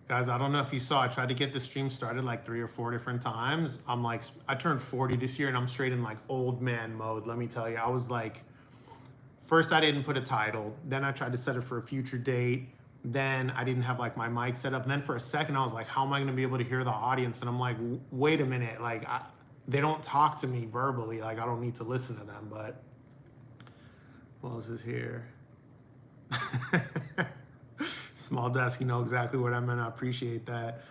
Guys, I don't know if you saw, I tried to get the stream started like 3 or 4 different times. I'm like, I turned 40 this year and I'm straight in like old man mode. Let me tell you, I was like, first I didn't put a title. Then I tried to set it for a future date. Then I didn't have like my mic set up. And then for a second I was like, how am I going to be able to hear the audience? And I'm like, wait a minute. Like they don't talk to me verbally. Like I don't need to listen to them, but what else is here? Small desk, you know exactly what I meant. I appreciate that.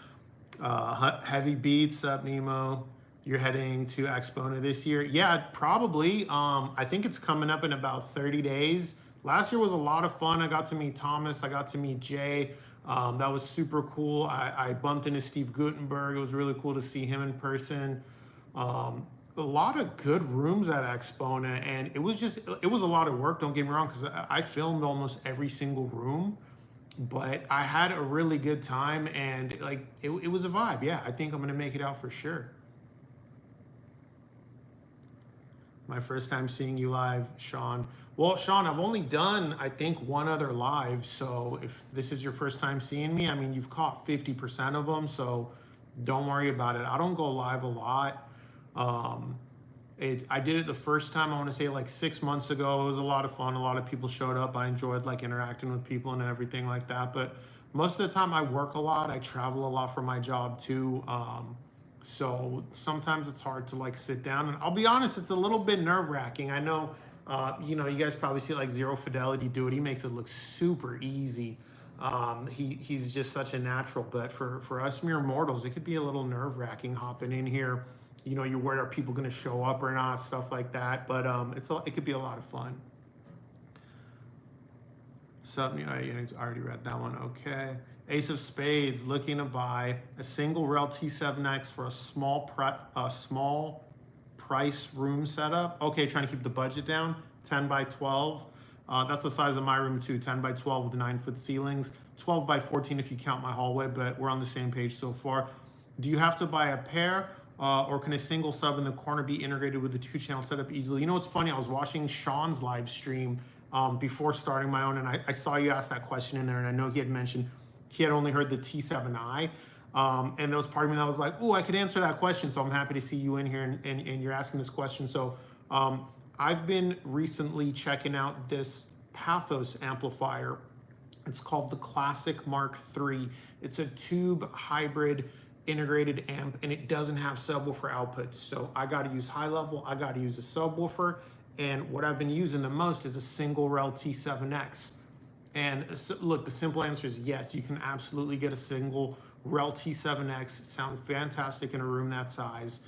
Heavy beats up, Nemo. You're heading to Expona this year? Yeah, probably. I think it's coming up in about 30 days. Last year was a lot of fun. I got to meet Thomas. I got to meet Jay. That was super cool. I bumped into Steve Gutenberg. It was really cool to see him in person. A lot of good rooms at Expona, and it was a lot of work. Don't get me wrong, because I filmed almost every single room. But I had a really good time, and like it was a vibe. Yeah, I think I'm gonna make it out for sure. My first time seeing you live, Sean. Well, Sean, I've only done, I think, one other live. So if this is your first time seeing me, I mean, you've caught 50% of them. So don't worry about it. I don't go live a lot. I did it the first time, I want to say like 6 months ago. It was a lot of fun. A lot of people showed up. I enjoyed like interacting with people and everything like that. But most of the time I work a lot. I travel a lot for my job too. So sometimes it's hard to like sit down, and I'll be honest, it's a little bit nerve wracking. I know, you guys probably see like Zero Fidelity do it. He makes it look super easy. He's just such a natural, but for us mere mortals, it could be a little nerve wracking hopping in here. You're worried, are people going to show up or not, stuff like that. But it could be a lot of fun. I already read that one. Okay. Ace of Spades, looking to buy a single Rel T7X for a small price room setup. Okay, trying to keep the budget down. 10 by 12. That's the size of my room too. 10 by 12 with 9-foot ceilings. 12 by 14 if you count my hallway, but we're on the same page so far. Do you have to buy a pair? Or can a single sub in the corner be integrated with the 2-channel setup easily? You know what's funny? I was watching Sean's live stream before starting my own, and I saw you ask that question in there, and I know he had mentioned he had only heard the T7i. And there was part of me that was like, oh, I could answer that question, so I'm happy to see you in here and you're asking this question. So I've been recently checking out this Pathos amplifier. It's called the Classic Mark III. It's a tube hybrid integrated amp, and it doesn't have subwoofer outputs. So I got to use high level, I got to use a subwoofer, and what I've been using the most is a single Rel T7X. And so, look, the simple answer is yes, you can absolutely get a single Rel T7X, sound fantastic in a room that size.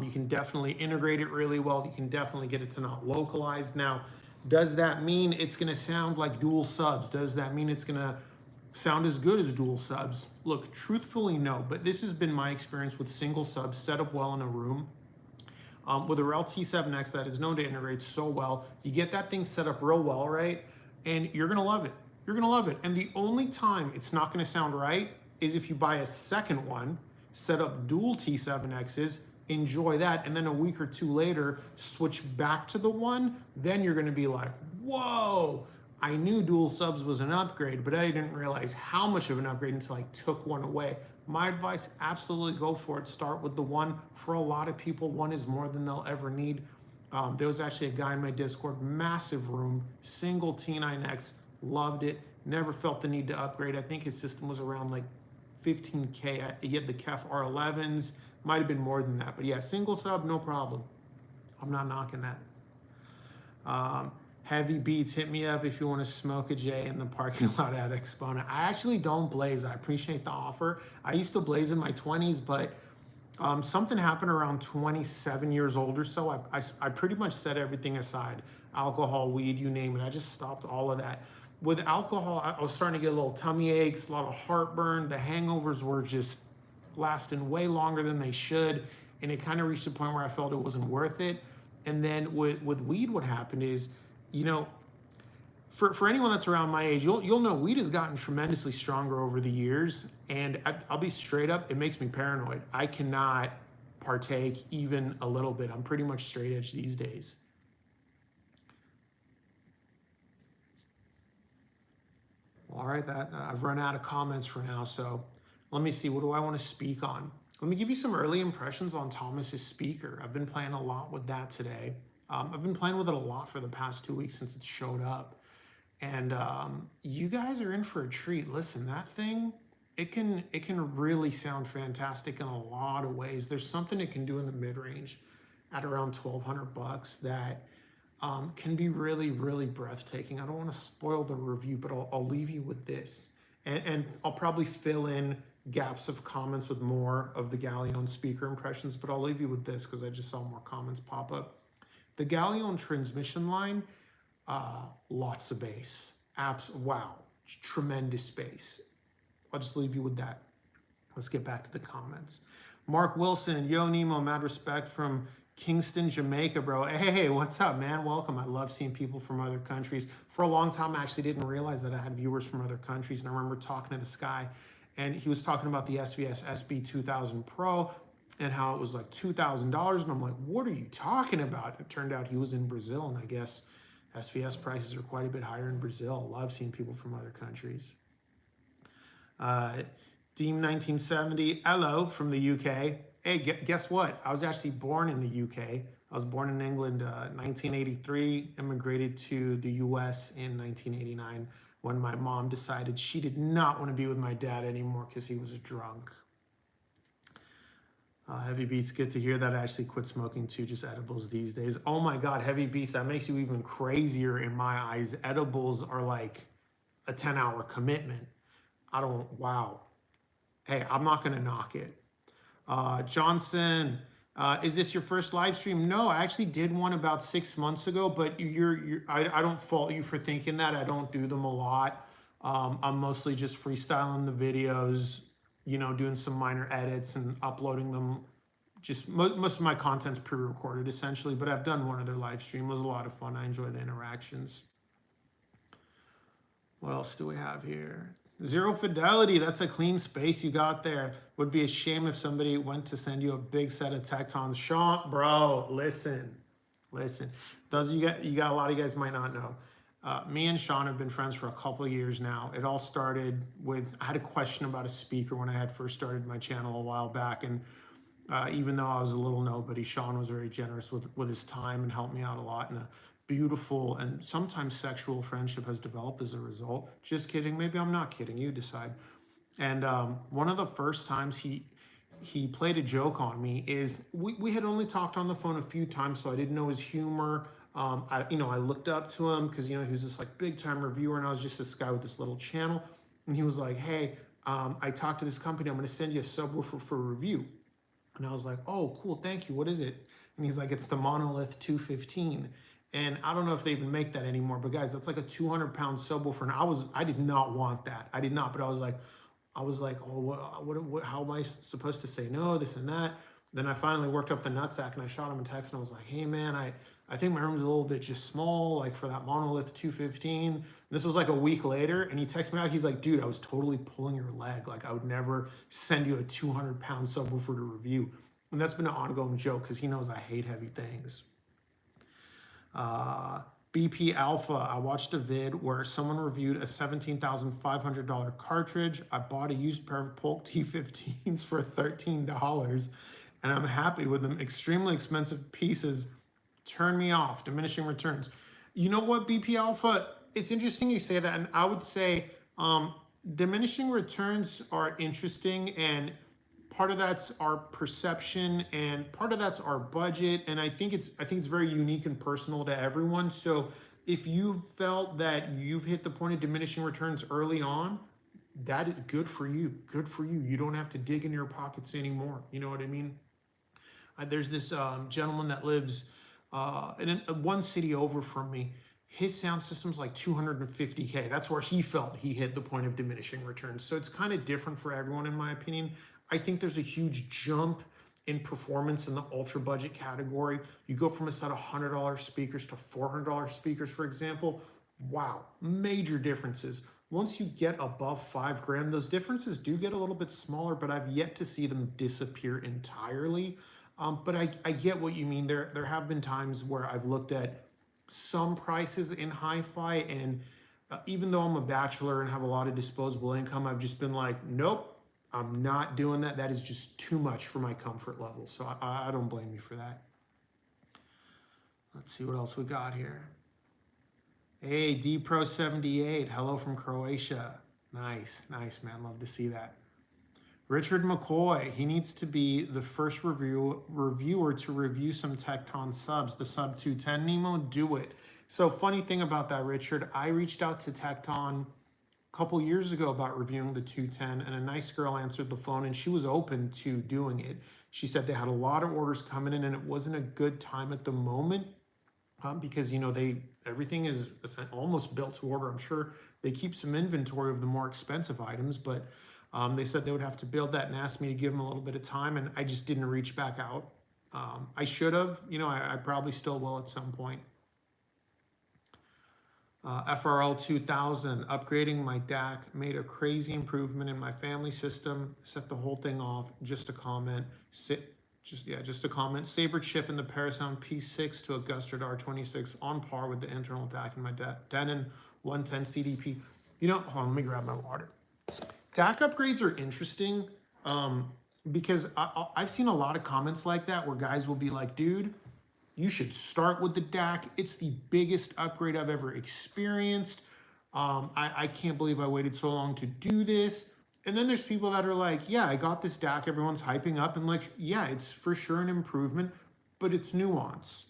You can definitely integrate it really well. You can definitely get it to not localize. Now, does that mean it's gonna sound like dual subs? Does that mean it's gonna sound as good as dual subs? Look, truthfully, no, but this has been my experience with single subs set up well in a room. With a Rel T7X that is known to integrate so well, you get that thing set up real well, right? And you're gonna love it. You're gonna love it. And the only time it's not gonna sound right is if you buy a second one, set up dual T7Xs, enjoy that, and then a week or two later, switch back to the one, then you're gonna be like, whoa, I knew dual subs was an upgrade, but I didn't realize how much of an upgrade until I took one away. My advice, absolutely go for it. Start with the one. For a lot of people, one is more than they'll ever need. There was actually a guy in my Discord, massive room, single T9X, loved it, never felt the need to upgrade. I think his system was around like 15K. He had the KEF R11s, might have been more than that. But yeah, single sub, no problem. I'm not knocking that. Heavy Beats, hit me up if you want to smoke a J in the parking lot at Expona. I actually don't blaze. I appreciate the offer. I used to blaze in my 20s, but something happened around 27 years old or so. I pretty much set everything aside. Alcohol, weed, you name it. I just stopped all of that. With alcohol, I was starting to get a little tummy aches, a lot of heartburn. The hangovers were just lasting way longer than they should. And it kind of reached a point where I felt it wasn't worth it. And then with weed, what happened is, for anyone that's around my age, you'll know weed has gotten tremendously stronger over the years. And I'll be straight up, it makes me paranoid. I cannot partake even a little bit. I'm pretty much straight edge these days. All right, I've run out of comments for now, so Let me see, what do I want to speak on? Let me give you some early impressions on Thomas's speaker. I've been playing a lot with that today. I've been playing with it a lot for the past 2 weeks since it showed up. And you guys are in for a treat. Listen, that thing, it can really sound fantastic in a lot of ways. There's something it can do in the mid-range at around $1,200 that can be really, really breathtaking. I don't want to spoil the review, but I'll leave you with this. And I'll probably fill in gaps of comments with more of the Galleon speaker impressions, but I'll leave you with this because I just saw more comments pop up. The Galleon transmission line, lots of bass. Wow, tremendous bass. I'll just leave you with that. Let's get back to the comments. Mark Wilson, yo Nemo, mad respect from Kingston, Jamaica, bro. Hey, what's up, man? Welcome. I love seeing people from other countries. For a long time, I actually didn't realize that I had viewers from other countries. And I remember talking to this guy, and he was talking about the SVS SB2000 Pro and how it was like $2,000. And I'm like, what are you talking about? It turned out he was in Brazil, and I guess SVS prices are quite a bit higher in Brazil. Love seeing people from other countries. Deem 1970, hello from the UK. Hey, guess what? I was actually born in the UK. I was born in England 1983, immigrated to the US in 1989 when my mom decided she did not want to be with my dad anymore because he was a drunk. Heavy Beats, good to hear that. I actually quit smoking too, just edibles these days. Oh my God, Heavy Beats, that makes you even crazier in my eyes. Edibles are like a 10-hour commitment. Wow. Hey, I'm not gonna knock it. Johnson, is this your first live stream? No, I actually did one about 6 months ago, but I don't fault you for thinking that. I don't do them a lot. I'm mostly just freestyling the videos, doing some minor edits and uploading them. Just most of my content's pre-recorded essentially, but I've done one other live stream. It was a lot of fun. I enjoy the interactions. What else do we have here? Zero Fidelity, that's a clean space you got there. Would be a shame if somebody went to send you a big set of Tectons. Sean, bro, listen. Those you got a lot of you guys might not know. Me and Sean have been friends for a couple of years now. It all started with, I had a question about a speaker when I had first started my channel a while back. And even though I was a little nobody, Sean was very generous with his time and helped me out a lot. And a beautiful and sometimes sexual friendship has developed as a result. Just kidding. Maybe I'm not kidding. You decide. And one of the first times he played a joke on me is we had only talked on the phone a few times, so I didn't know his humor. I looked up to him because, he was this like big time reviewer, and I was just this guy with this little channel. And he was like, hey, I talked to this company. I'm going to send you a subwoofer for a review. And I was like, oh, cool. Thank you. What is it? And he's like, it's the Monolith 215. And I don't know if they even make that anymore, but guys, that's like a 200-pound subwoofer. And I did not want that. I did not, but I was like, oh, how am I supposed to say no, this and that? Then I finally worked up the nutsack and I shot him a text and I was like, hey man, I think my room's a little bit just small, like for that Monolith 215. And this was like a week later, and he texted me out. He's like, dude, I was totally pulling your leg. Like I would never send you a 200-pound subwoofer to review. And that's been an ongoing joke because he knows I hate heavy things. BP Alpha, I watched a vid where someone reviewed a $17,500 cartridge. I bought a used pair of Polk T15s for $13, and I'm happy with them. Extremely expensive pieces. Turn me off. Diminishing returns. You know what, BP Alpha? It's interesting you say that, and I would say diminishing returns are interesting, and part of that's our perception and part of that's our budget. And I think it's very unique and personal to everyone. So if you felt that you've hit the point of diminishing returns early on, that is good for you. Good for you. You don't have to dig in your pockets anymore. You know what I mean? There's this gentleman that lives in one city over from me. His sound system's like $250K. That's where he felt he hit the point of diminishing returns. So it's kind of different for everyone, in my opinion. I think there's a huge jump in performance in the ultra budget category. You go from a set of $100 speakers to $400 speakers, for example. Wow, major differences. Once you get above $5 grand, those differences do get a little bit smaller, but I've yet to see them disappear entirely. But I get what you mean. There have been times where I've looked at some prices in hi-fi, and even though I'm a bachelor and have a lot of disposable income, I've just been like, nope. I'm not doing that. That is just too much for my comfort level. So I don't blame you for that. Let's see what else we got here. Hey, DPro78, hello from Croatia. Nice, nice, man. Love to see that. Richard McCoy, he needs to be the first reviewer to review some Tecton subs. The sub 210 Nemo, do it. So funny thing about that, Richard, I reached out to Tecton a couple years ago about reviewing the 210, and a nice girl answered the phone, and she was open to doing it. She said they had a lot of orders coming in, and it wasn't a good time at the moment because, you know, everything is almost built to order. I'm sure they keep some inventory of the more expensive items, but they said they would have to build that and asked me to give them a little bit of time, and I just didn't reach back out. I should have, you know, I probably still will at some point. FRL 2000, upgrading my DAC made a crazy improvement in my family system. Set the whole thing off. Just a comment. Just a comment. Saber chip in the Parasound P6 to a Gustard R26 on par with the internal DAC in my Denon 110 CDP. You know, hold on, let me grab my water. DAC upgrades are interesting because I've seen a lot of comments like that where guys will be like, dude, you should start with the DAC. It's the biggest upgrade I've ever experienced. I can't believe I waited so long to do this. And then there's people that are like, yeah, I got this DAC. Everyone's hyping up and like, yeah, it's for sure an improvement, but it's nuance.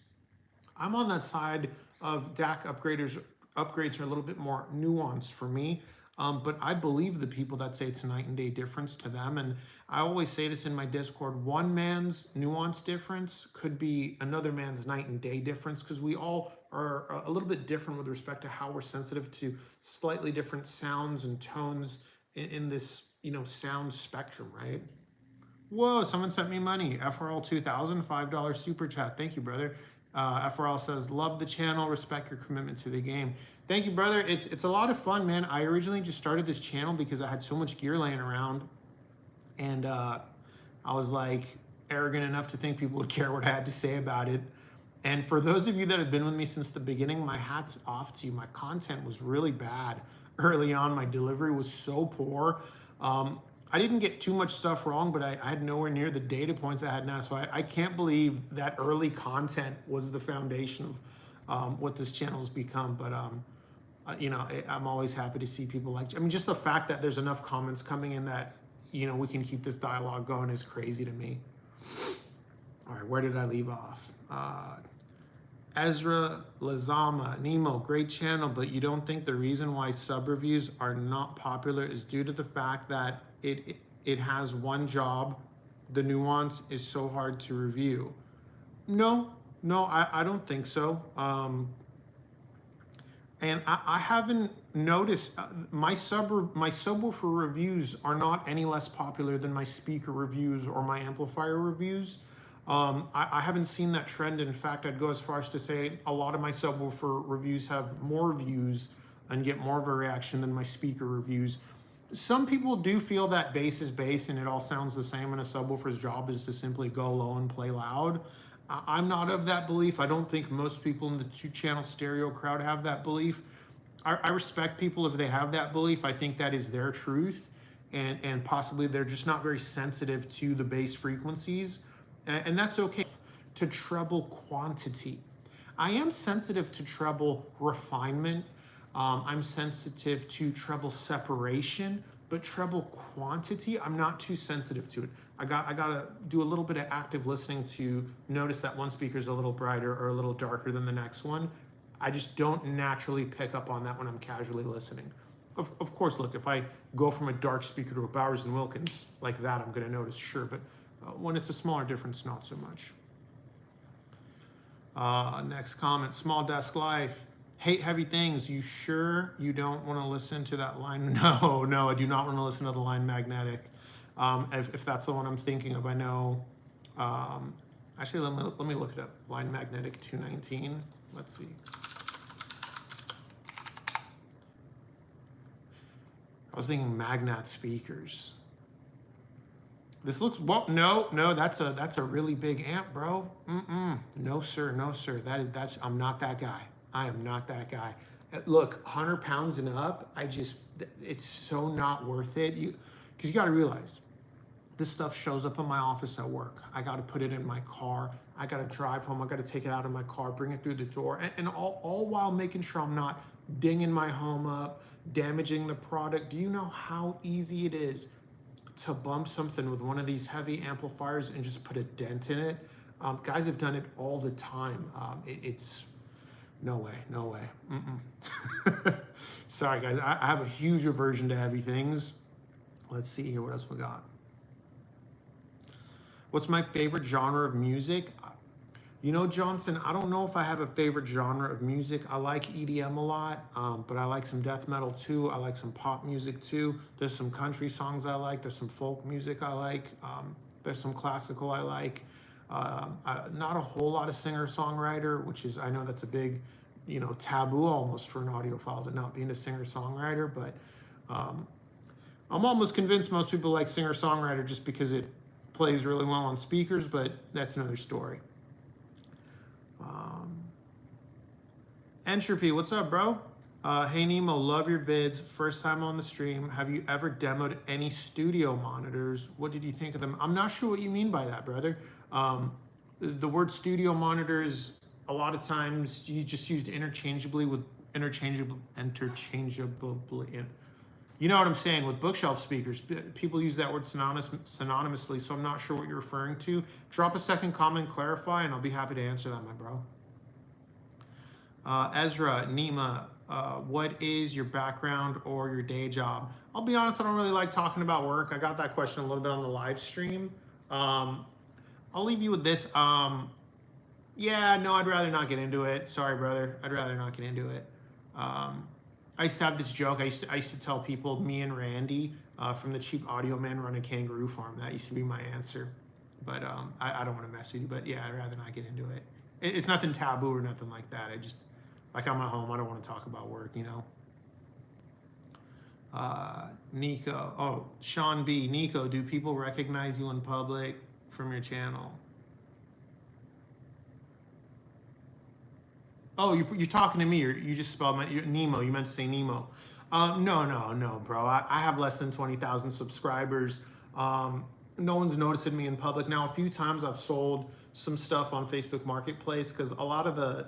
I'm on that side of DAC upgrades are a little bit more nuanced for me. But I believe the people that say it's a night and day difference to them. And I always say this in my Discord, one man's nuance difference could be another man's night and day difference, because we all are a little bit different with respect to how we're sensitive to slightly different sounds and tones in this, you know, sound spectrum, right? Whoa, someone sent me money. FRL 2000, $5 super chat. Thank you, brother. FRL says, love the channel, respect your commitment to the game. Thank you, brother. It's a lot of fun, man. I originally just started this channel because I had so much gear laying around, and I was like arrogant enough to think people would care what I had to say about it. And for those of you that have been with me since the beginning, my hat's off to you. My content was really bad early on. My delivery was so poor. I didn't get too much stuff wrong, but I had nowhere near the data points I had now. So I can't believe that early content was the foundation of what this channel's become. But you know, I'm always happy to see people like, I mean, just the fact that there's enough comments coming in that, you know, we can keep this dialogue going is crazy to me. All right, where did I leave off? Ezra Lazama, Nemo, great channel, but you don't think the reason why sub reviews are not popular is due to the fact that it has one job, the nuance is so hard to review? No, I don't think so. And I haven't noticed, my subwoofer reviews are not any less popular than my speaker reviews or my amplifier reviews. I haven't seen that trend. In fact, I'd go as far as to say a lot of my subwoofer reviews have more views and get more of a reaction than my speaker reviews. Some people do feel that bass is bass and it all sounds the same, and a subwoofer's job is to simply go low and play loud. I'm not of that belief. I don't think most people in the two-channel stereo crowd have that belief. I respect people if they have that belief. I think that is their truth, and possibly they're just not very sensitive to the bass frequencies, and that's okay. To treble quantity, I am sensitive to treble refinement. I'm sensitive to treble separation, but treble quantity, I'm not too sensitive to it. I gotta do a little bit of active listening to notice that one speaker is a little brighter or a little darker than the next one. I just don't naturally pick up on that when I'm casually listening. Of course, look, if I go from a dark speaker to a Bowers & Wilkins like that, I'm gonna notice, sure, but when it's a smaller difference, not so much. Next comment, Small Desk Life. Hate heavy things. You sure you don't want to listen to that line? No, I do not want to listen to the Line Magnetic. If that's the one I'm thinking of, I know. Actually, let me look it up. Line Magnetic 219. Let's see. I was thinking Magnat speakers. This looks, well, no, that's a really big amp, bro. No sir. That's I'm not that guy. I am not that guy. Look, 100 pounds and up, it's so not worth it. Because you got to realize, This stuff shows up in my office at work. I got to put it in my car. I got to drive home. I got to take it out of my car, bring it through the door, and all while making sure I'm not dinging my home up, damaging the product. Do you know how easy it is to bump something with one of these heavy amplifiers and just put a dent in it? Guys have done it all the time. It's no way, no way. Sorry, guys. I have a huge aversion to heavy things. Let's see here. What else we got? What's my favorite genre of music? You know, Johnson, I don't know if I have a favorite genre of music. I like EDM a lot, but I like some death metal too. I like some pop music too. There's some country songs I like. There's some folk music I like. There's some classical I like. Not a whole lot of singer-songwriter, which is, I know that's a big, taboo almost for an audiophile to not being a singer-songwriter, but I'm almost convinced most people like singer-songwriter just because it plays really well on speakers, but that's another story. Entropy, what's up, bro? Hey Nemo, love your vids. First time on the stream. Have you ever demoed any studio monitors? What did you think of them? I'm not sure what you mean by that, brother. The word studio monitors, a lot of times you just used interchangeably with interchangeably. You know what I'm saying? With bookshelf speakers, people use that word synonymously, so I'm not sure what you're referring to. Drop a second comment, clarify, and I'll be happy to answer that, my bro. Ezra, Nima, what is your background or your day job? I'll be honest, I don't really like talking about work. I got that question a little bit on the live stream. I'll leave you with this. Yeah, no, I'd rather not get into it. Sorry, brother. I'd rather not get into it. I used to have this joke. I used to tell people, me and Randy from the Cheap Audio Man run a kangaroo farm. That used to be my answer. But I don't want to mess with you. But yeah, I'd rather not get into it. It's nothing taboo or nothing like that. Like I'm at home, I don't want to talk about work, Nico. Oh, Sean B. Nico, do people recognize you in public from your channel? Oh, you're talking to me, or you just spelled Nemo. You meant to say Nemo. No, bro. I have less than 20,000 subscribers. No one's noticing me in public. Now, a few times I've sold some stuff on Facebook Marketplace because a lot of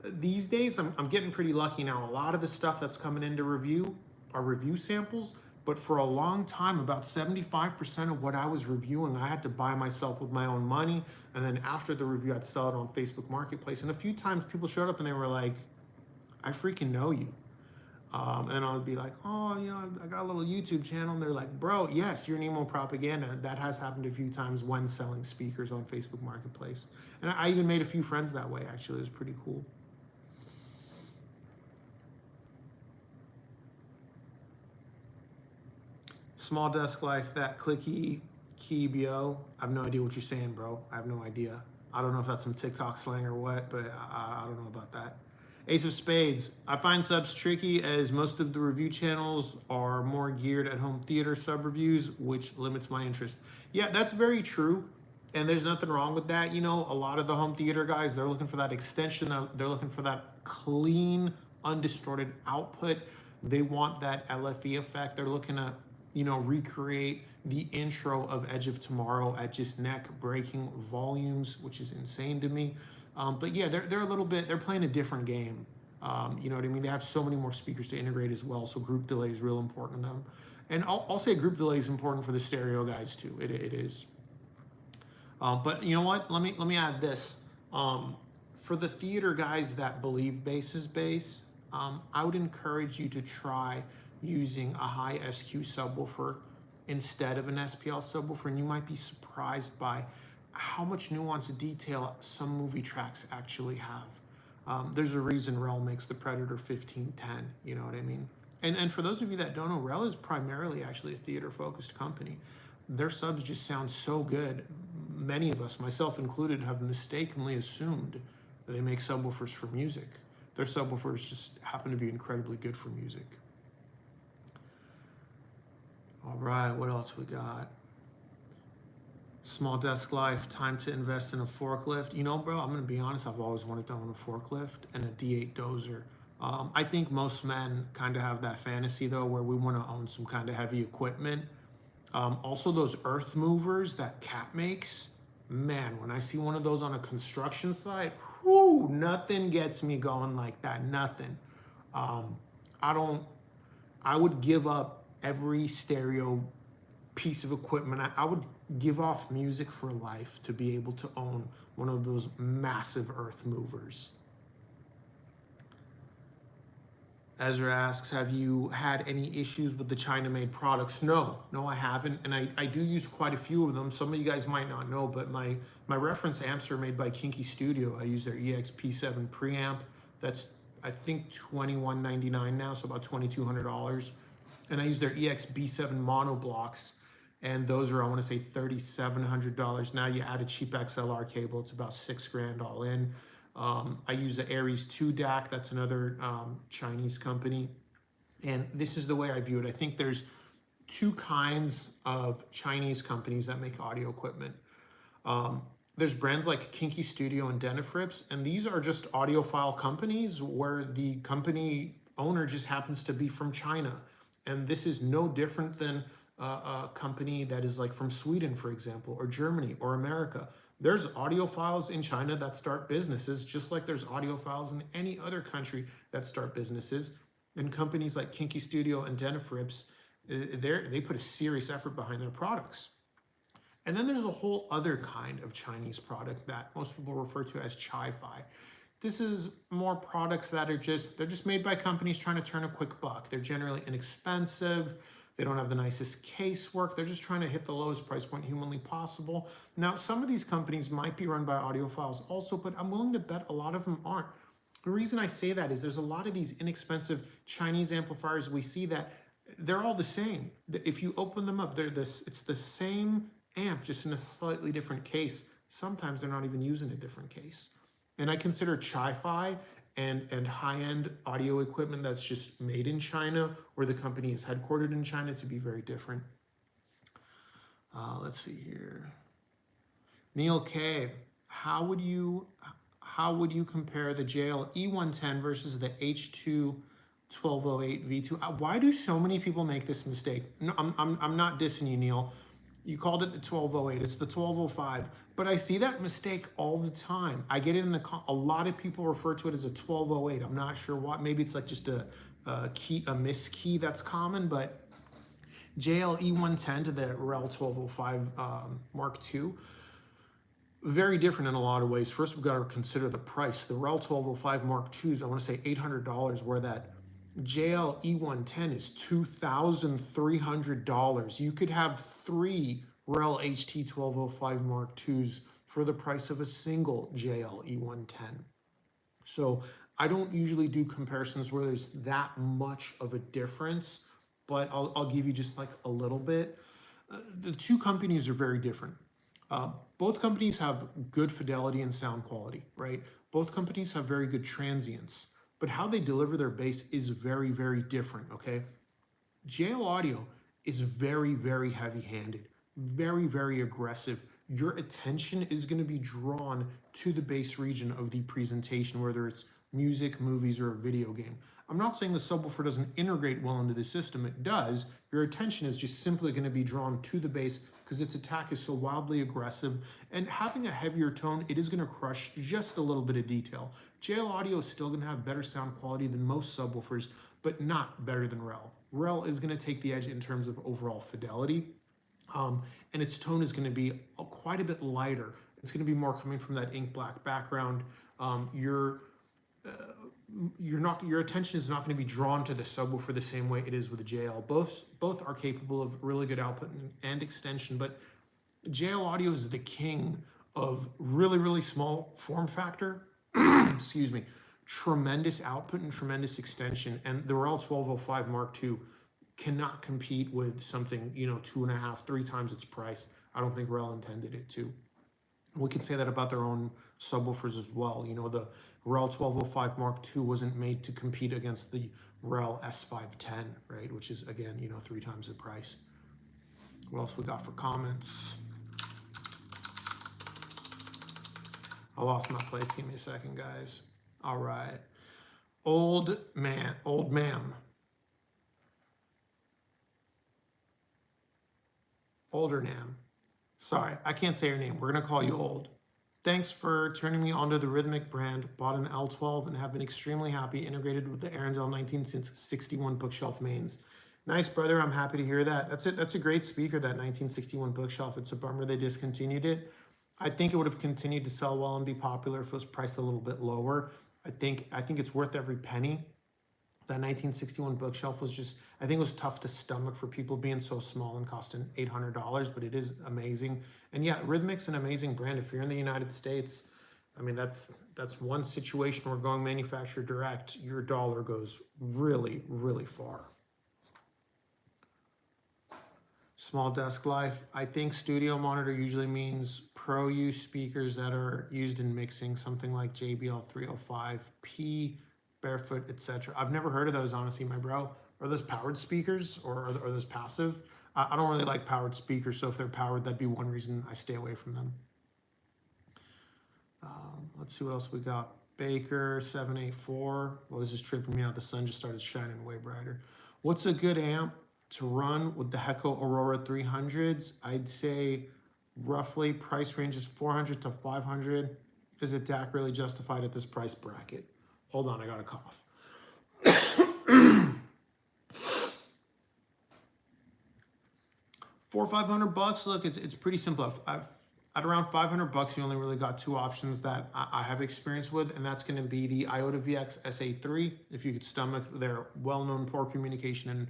these days I'm getting pretty lucky now. A lot of the stuff that's coming into review are review samples. But for a long time, about 75% of what I was reviewing, I had to buy myself with my own money. And then after the review, I'd sell it on Facebook Marketplace. And a few times people showed up and they were like, I freaking know you. And I would be like, oh, I got a little YouTube channel. And they're like, bro, yes, you're Nemo Propaganda. That has happened a few times when selling speakers on Facebook Marketplace. And I even made a few friends that way, actually. It was pretty cool. Small desk life, that clicky key, BO. I have no idea what you're saying, bro. I have no idea. I don't know if that's some TikTok slang or what, but I don't know about that. Ace of Spades. I find subs tricky as most of the review channels are more geared at home theater sub reviews, which limits my interest. Yeah, that's very true. And there's nothing wrong with that. A lot of the home theater guys, they're looking for that extension. They're looking for that clean, undistorted output. They want that LFE effect. They're looking to recreate the intro of Edge of Tomorrow at just neck-breaking volumes, which is insane to me. But yeah, they're playing a different game. You know what I mean? They have so many more speakers to integrate as well, so group delay is real important to them. And I'll say group delay is important for the stereo guys too. It is. But you know what? Let me add this. For the theater guys that believe bass is bass, I would encourage you to try using a high SQ subwoofer instead of an SPL subwoofer, and you might be surprised by how much nuance and detail some movie tracks actually have. There's a reason Rel makes the Predator 1510, you know what I mean? And for those of you that don't know, Rel is primarily actually a theater-focused company. Their subs just sound so good. Many of us, myself included, have mistakenly assumed that they make subwoofers for music. Their subwoofers just happen to be incredibly good for music. All right, what else we got? Small desk life, time to invest in a forklift. Bro, I'm gonna be honest, I've always wanted to own a forklift and a D8 dozer. I think most men kind of have that fantasy though, where we wanna own some kind of heavy equipment. Also those earth movers that Cat makes, man, when I see one of those on a construction site, whoo, nothing gets me going like that, nothing. Um, I don't, I would give up every stereo piece of equipment. I would give off music for life to be able to own one of those massive earth movers. Ezra asks, have you had any issues with the China-made products? No, I haven't. And I do use quite a few of them. Some of you guys might not know, but my reference amps are made by Kinky Studio. I use their EXP7 preamp. That's, I think, $21.99 now, so about $2,200. And I use their EXB7 mono blocks. And those are, I want to say, $3,700. Now you add a cheap XLR cable, it's about $6,000 all in. I use the Aries 2 DAC, that's another Chinese company. And this is the way I view it. I think there's two kinds of Chinese companies that make audio equipment. There's brands like Kinky Studio and Denafrips, and these are just audiophile companies where the company owner just happens to be from China. And this is no different than a company that is like from Sweden, for example, or Germany or America. There's audiophiles in China that start businesses, just like there's audiophiles in any other country that start businesses. And companies like Kinky Studio and Denafrips, they put a serious effort behind their products. And then there's a whole other kind of Chinese product that most people refer to as Chi-Fi. This is more products that are they're just made by companies trying to turn a quick buck. They're generally inexpensive. They don't have the nicest casework. They're just trying to hit the lowest price point humanly possible. Now, some of these companies might be run by audiophiles also, but I'm willing to bet a lot of them aren't. The reason I say that is there's a lot of these inexpensive Chinese amplifiers we see that they're all the same. If you open them up, it's the same amp, just in a slightly different case. Sometimes they're not even using a different case. And I consider Chi-Fi and high-end audio equipment that's just made in China or the company is headquartered in China to be very different. Let's see here. Neil K, how would you compare the JL E110 versus the H2 1208 V2? Why do so many people make this mistake? No, I'm not dissing you, Neil. You called it the 1208. It's the 1205. But I see that mistake all the time. I get it in a lot of people refer to it as a 1208. I'm not sure what. Maybe it's like just a miss key that's common. But JL E110 to the REL 1205 Mark II, very different in a lot of ways. First, we've got to consider the price. The REL 1205 Mark IIs, I want to say $800, where that JL E110 is $2,300. You could have three REL HT 1205 Mark IIs for the price of a single JL E110. So I don't usually do comparisons where there's that much of a difference, but I'll give you just like a little bit. The two companies are very different. Both companies have good fidelity and sound quality, right? Both companies have very good transients. But how they deliver their bass is very, very different, okay? JL Audio is very, very heavy-handed, very, very aggressive. Your attention is going to be drawn to the bass region of the presentation, whether it's music, movies, or a video game. I'm not saying the subwoofer doesn't integrate well into the system. It does. Your attention is just simply going to be drawn to the bass because its attack is so wildly aggressive. And having a heavier tone, it is going to crush just a little bit of detail. JL Audio is still going to have better sound quality than most subwoofers, but not better than REL. REL is going to take the edge in terms of overall fidelity, and its tone is going to be quite a bit lighter. It's going to be more coming from that ink black background. Your attention is not going to be drawn to the subwoofer the same way it is with the JL. Both are capable of really good output and extension, but JL Audio is the king of really, really small form factor. Excuse me, tremendous output and tremendous extension. And the REL 1205 Mark II cannot compete with something, 2.5, 3 times its price. I don't think REL intended it to. We can say that about their own subwoofers as well. The REL 1205 Mark II wasn't made to compete against the REL S510, right? Which is, again, 3 times the price. What else we got for comments? I lost my place. Give me a second, guys. All right. Old ma'am. Older Nam. Sorry, I can't say your name. We're gonna call you Old. Thanks for turning me onto the Rhythmic brand. Bought an L12 and have been extremely happy integrated with the Aaron's L19 since 61 bookshelf mains. Nice, brother. I'm happy to hear that. That's it. That's a great speaker, that 1961 bookshelf. It's a bummer they discontinued it. I think it would have continued to sell well and be popular if it was priced a little bit lower. I think it's worth every penny. That 1961 bookshelf was just, I think it was tough to stomach for people being so small and costing $800, but it is amazing. And yeah, Rhythmic's an amazing brand. If you're in the United States, I mean, that's one situation where going manufacturer direct, your dollar goes really, really far. Small desk life. I think studio monitor usually means pro use speakers that are used in mixing, something like JBL 305P, Barefoot, etc. I've never heard of those, honestly, my bro. Are those powered speakers or are those passive? I don't really like powered speakers, so if they're powered, that'd be one reason I stay away from them. Let's see what else we got. Baker 784. Well, this is tripping me out. The sun just started shining way brighter. What's a good amp to run with the Hecko Aurora 300s? I'd say roughly price range is 400 to 500. Is a DAC really justified at this price bracket? Hold on, I got a cough. $400 or $500. Look, it's pretty simple. At around $500, you only really got two options that I have experience with, and that's going to be the Iota VX SA3, if you could stomach their well-known poor communication and,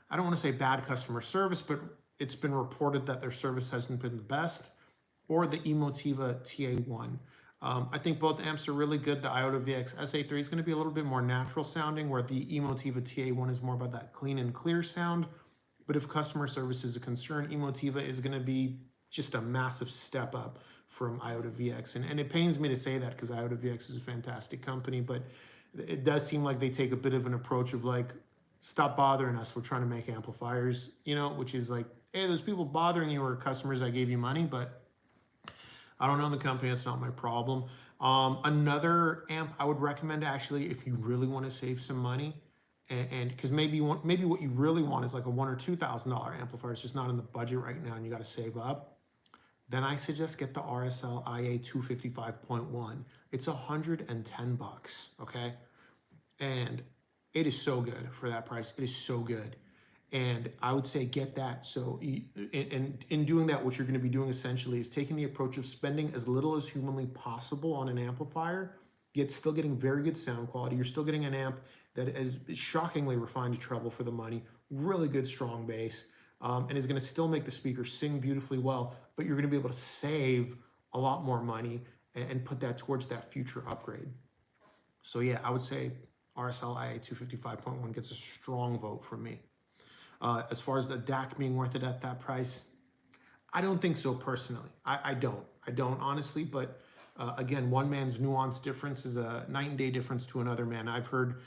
I don't want to say bad customer service, but it's been reported that their service hasn't been the best, or the Emotiva TA1. I think both amps are really good. The Iota VX SA3 is going to be a little bit more natural sounding, where the Emotiva TA1 is more about that clean and clear sound. But if customer service is a concern, Emotiva is going to be just a massive step up from Iota VX. And it pains me to say that because Iota VX is a fantastic company, but it does seem like they take a bit of an approach of like, stop bothering us, we're trying to make amplifiers, you know, which is like, hey, those people bothering you are customers that gave you money, but I don't know the company, that's not my problem. Another amp I would recommend, actually, if you really want to save some money, and because maybe what you really want is like a $1,000 or $2,000 amplifier, it's just not in the budget right now and you got to save up, then I suggest get the RSL IA 255.1. It's $110, okay? And it is so good for that price. It is so good. And I would say get that. So in doing that, what you're going to be doing essentially is taking the approach of spending as little as humanly possible on an amplifier, yet still getting very good sound quality. You're still getting an amp that is shockingly refined to treble for the money, really good strong bass, and is going to still make the speaker sing beautifully well, but you're going to be able to save a lot more money and put that towards that future upgrade. So yeah, I would say RSL IA 255.1 gets a strong vote from me. As far as the DAC being worth it at that price, I don't think so personally. I don't honestly, but again, one man's nuance difference is a night and day difference to another man. I've heard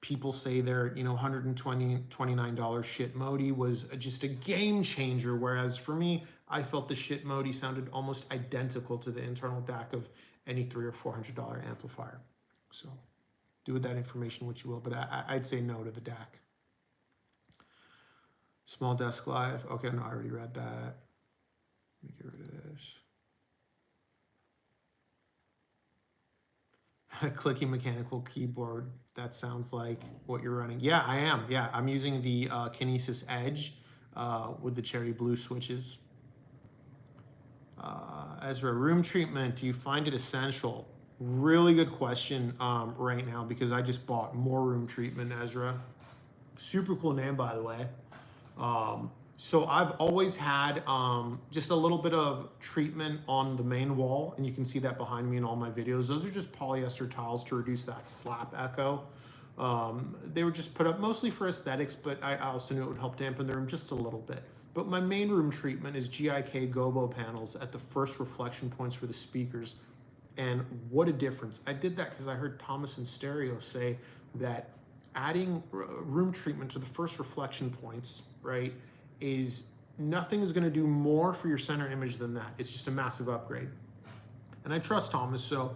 people say their, $129 shit Modi was just a game changer, whereas for me, I felt the shit Modi sounded almost identical to the internal DAC of any $300 or $400 amplifier. So do with that information what you will, but I'd say no to the DAC. Small desk live. Okay, no, I already read that. Let me get rid of this. A clicky mechanical keyboard. That sounds like what you're running. Yeah, I am. Yeah, I'm using the Kinesis Edge with the cherry blue switches. Ezra, room treatment, do you find it essential? Really good question right now, because I just bought more room treatment, Ezra. Super cool name, by the way. So I've always had just a little bit of treatment on the main wall, and you can see that behind me in all my videos. Those are just polyester tiles to reduce that slap echo. They were just put up mostly for aesthetics, but I also knew it would help dampen the room just a little bit. But my main room treatment is GIK Gobo panels at the first reflection points for the speakers. And what a difference. I did that because I heard Thomas in Stereo say that adding room treatment to the first reflection points, right, is nothing is going to do more for your center image than that. It's just a massive upgrade. And I trust Thomas, so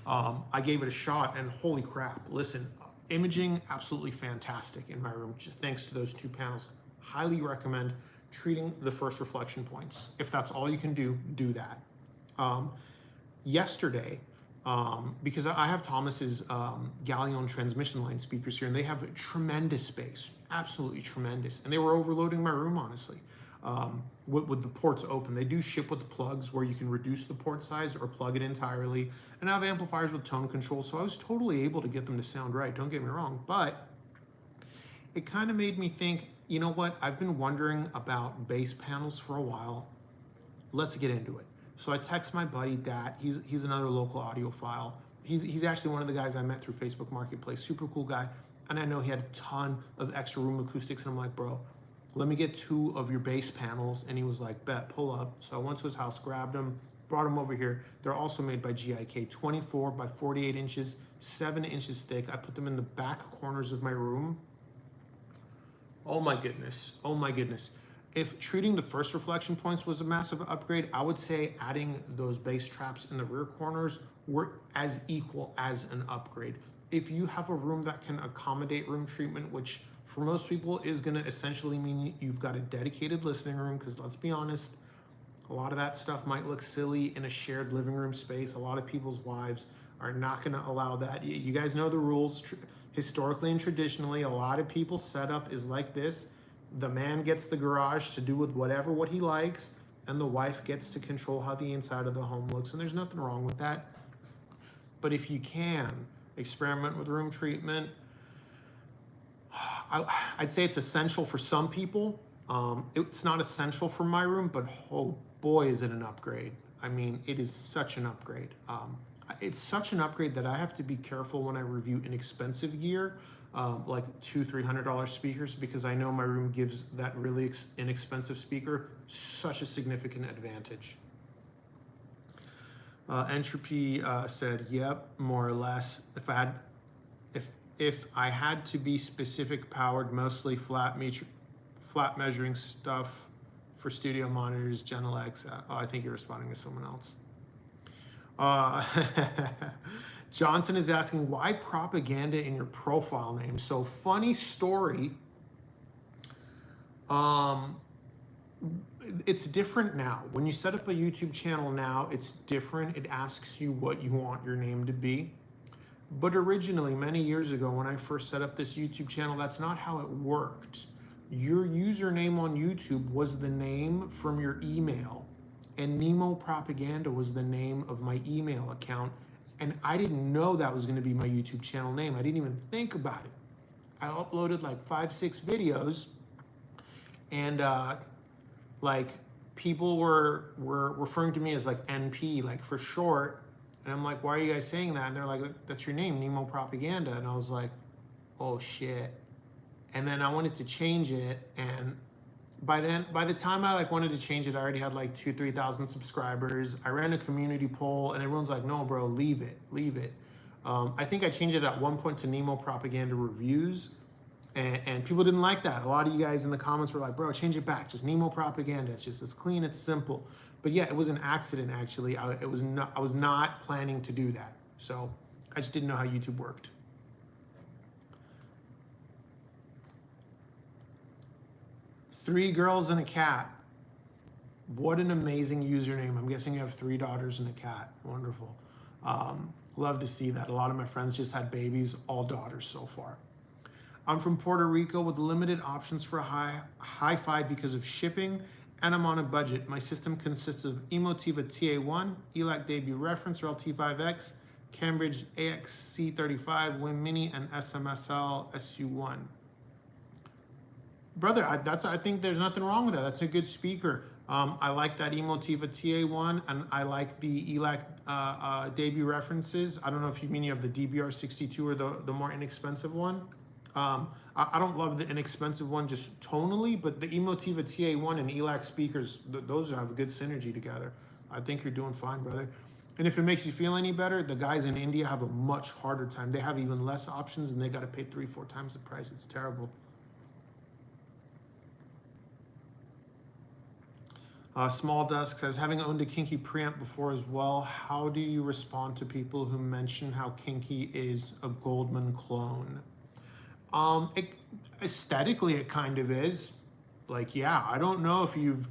I gave it a shot, and holy crap, listen, imaging absolutely fantastic in my room, thanks to those two panels. Highly recommend treating the first reflection points. If that's all you can do, do that. Yesterday, because I have Thomas's Galleon transmission line speakers here, and they have tremendous space, absolutely tremendous. And they were overloading my room, honestly, with the ports open. They do ship with the plugs where you can reduce the port size or plug it entirely. And I have amplifiers with tone control, so I was totally able to get them to sound right, don't get me wrong. But it kind of made me think, you know what, I've been wondering about bass panels for a while. Let's get into it. So I text my buddy Dat. He's another local audiophile. He's actually one of the guys I met through Facebook Marketplace. Super cool guy. And I know he had a ton of extra room acoustics. And I'm like, bro, let me get 2 of your bass panels. And he was like, bet, pull up. So I went to his house, grabbed them, brought them over here. They're also made by GIK, 24 by 48 inches, 7 inches thick. I put them in the back corners of my room. Oh my goodness. Oh my goodness. If treating the first reflection points was a massive upgrade, I would say adding those bass traps in the rear corners were as equal as an upgrade. If you have a room that can accommodate room treatment, which for most people is going to essentially mean you've got a dedicated listening room, because let's be honest, a lot of that stuff might look silly in a shared living room space. A lot of people's wives are not going to allow that. You guys know the rules. Historically and traditionally, a lot of people's setup is like this. The man gets the garage to do with what he likes, and the wife gets to control how the inside of the home looks, and there's nothing wrong with that. But if you can experiment with room treatment, I'd say it's essential for some people. It's not essential for my room, but oh boy, is it an upgrade. I mean, it is such an upgrade. It's such an upgrade that I have to be careful when I review inexpensive gear, like $200-300 speakers, because I know my room gives that really inexpensive speaker such a significant advantage. Entropy said, yep, more or less. If I had to be specific, powered, mostly flat measuring stuff for studio monitors, Genelex. Oh, I think you're responding to someone else. Johnson is asking, why propaganda in your profile name? So funny story. It's different now. When you set up a YouTube channel now, it's different. It asks you what you want your name to be. But originally, many years ago, when I first set up this YouTube channel, that's not how it worked. Your username on YouTube was the name from your email, and Nemo Propaganda was the name of my email account. And I didn't know that was going to be my YouTube channel name. I didn't even think about it. I uploaded like 5-6 videos, and like people were referring to me as like NP, like for short. And I'm like, why are you guys saying that? And they're like, that's your name, Nemo Propaganda. And I was like, oh shit. And then I wanted to change it, and by the time I like wanted to change it, I already had like 2,000-3,000 subscribers. I ran a community poll, and everyone's like, no, bro, leave it. I think I changed it at one point to Nemo Propaganda Reviews, and people didn't like that. A lot of you guys in the comments were like, bro, change it back, just Nemo Propaganda. It's clean, it's simple. But yeah, it was an accident actually. I was not planning to do that. So I just didn't know how YouTube worked. Three girls and a cat. What an amazing username. I'm guessing you have 3 daughters and a cat. Wonderful. Love to see that. A lot of my friends just had babies, all daughters so far. I'm from Puerto Rico with limited options for hi-fi because of shipping, and I'm on a budget. My system consists of Emotiva TA1, ELAC debut reference or LT5X, Cambridge AXC35, Win Mini, and SMSL SU1. Brother, I think there's nothing wrong with that. That's a good speaker. I like that Emotiva TA1, and I like the ELAC debut references. I don't know if you mean you have the DBR62 or the more inexpensive one. I don't love the inexpensive one just tonally, but the Emotiva TA1 and ELAC speakers, those have a good synergy together. I think you're doing fine, brother. And if it makes you feel any better, the guys in India have a much harder time. They have even less options, and they got to pay 3-4 times the price. It's terrible. Small Dusk says, having owned a Kinky preamp before as well, how do you respond to people who mention how Kinky is a Goldman clone? Aesthetically, it kind of is. Like, yeah, I don't know if you've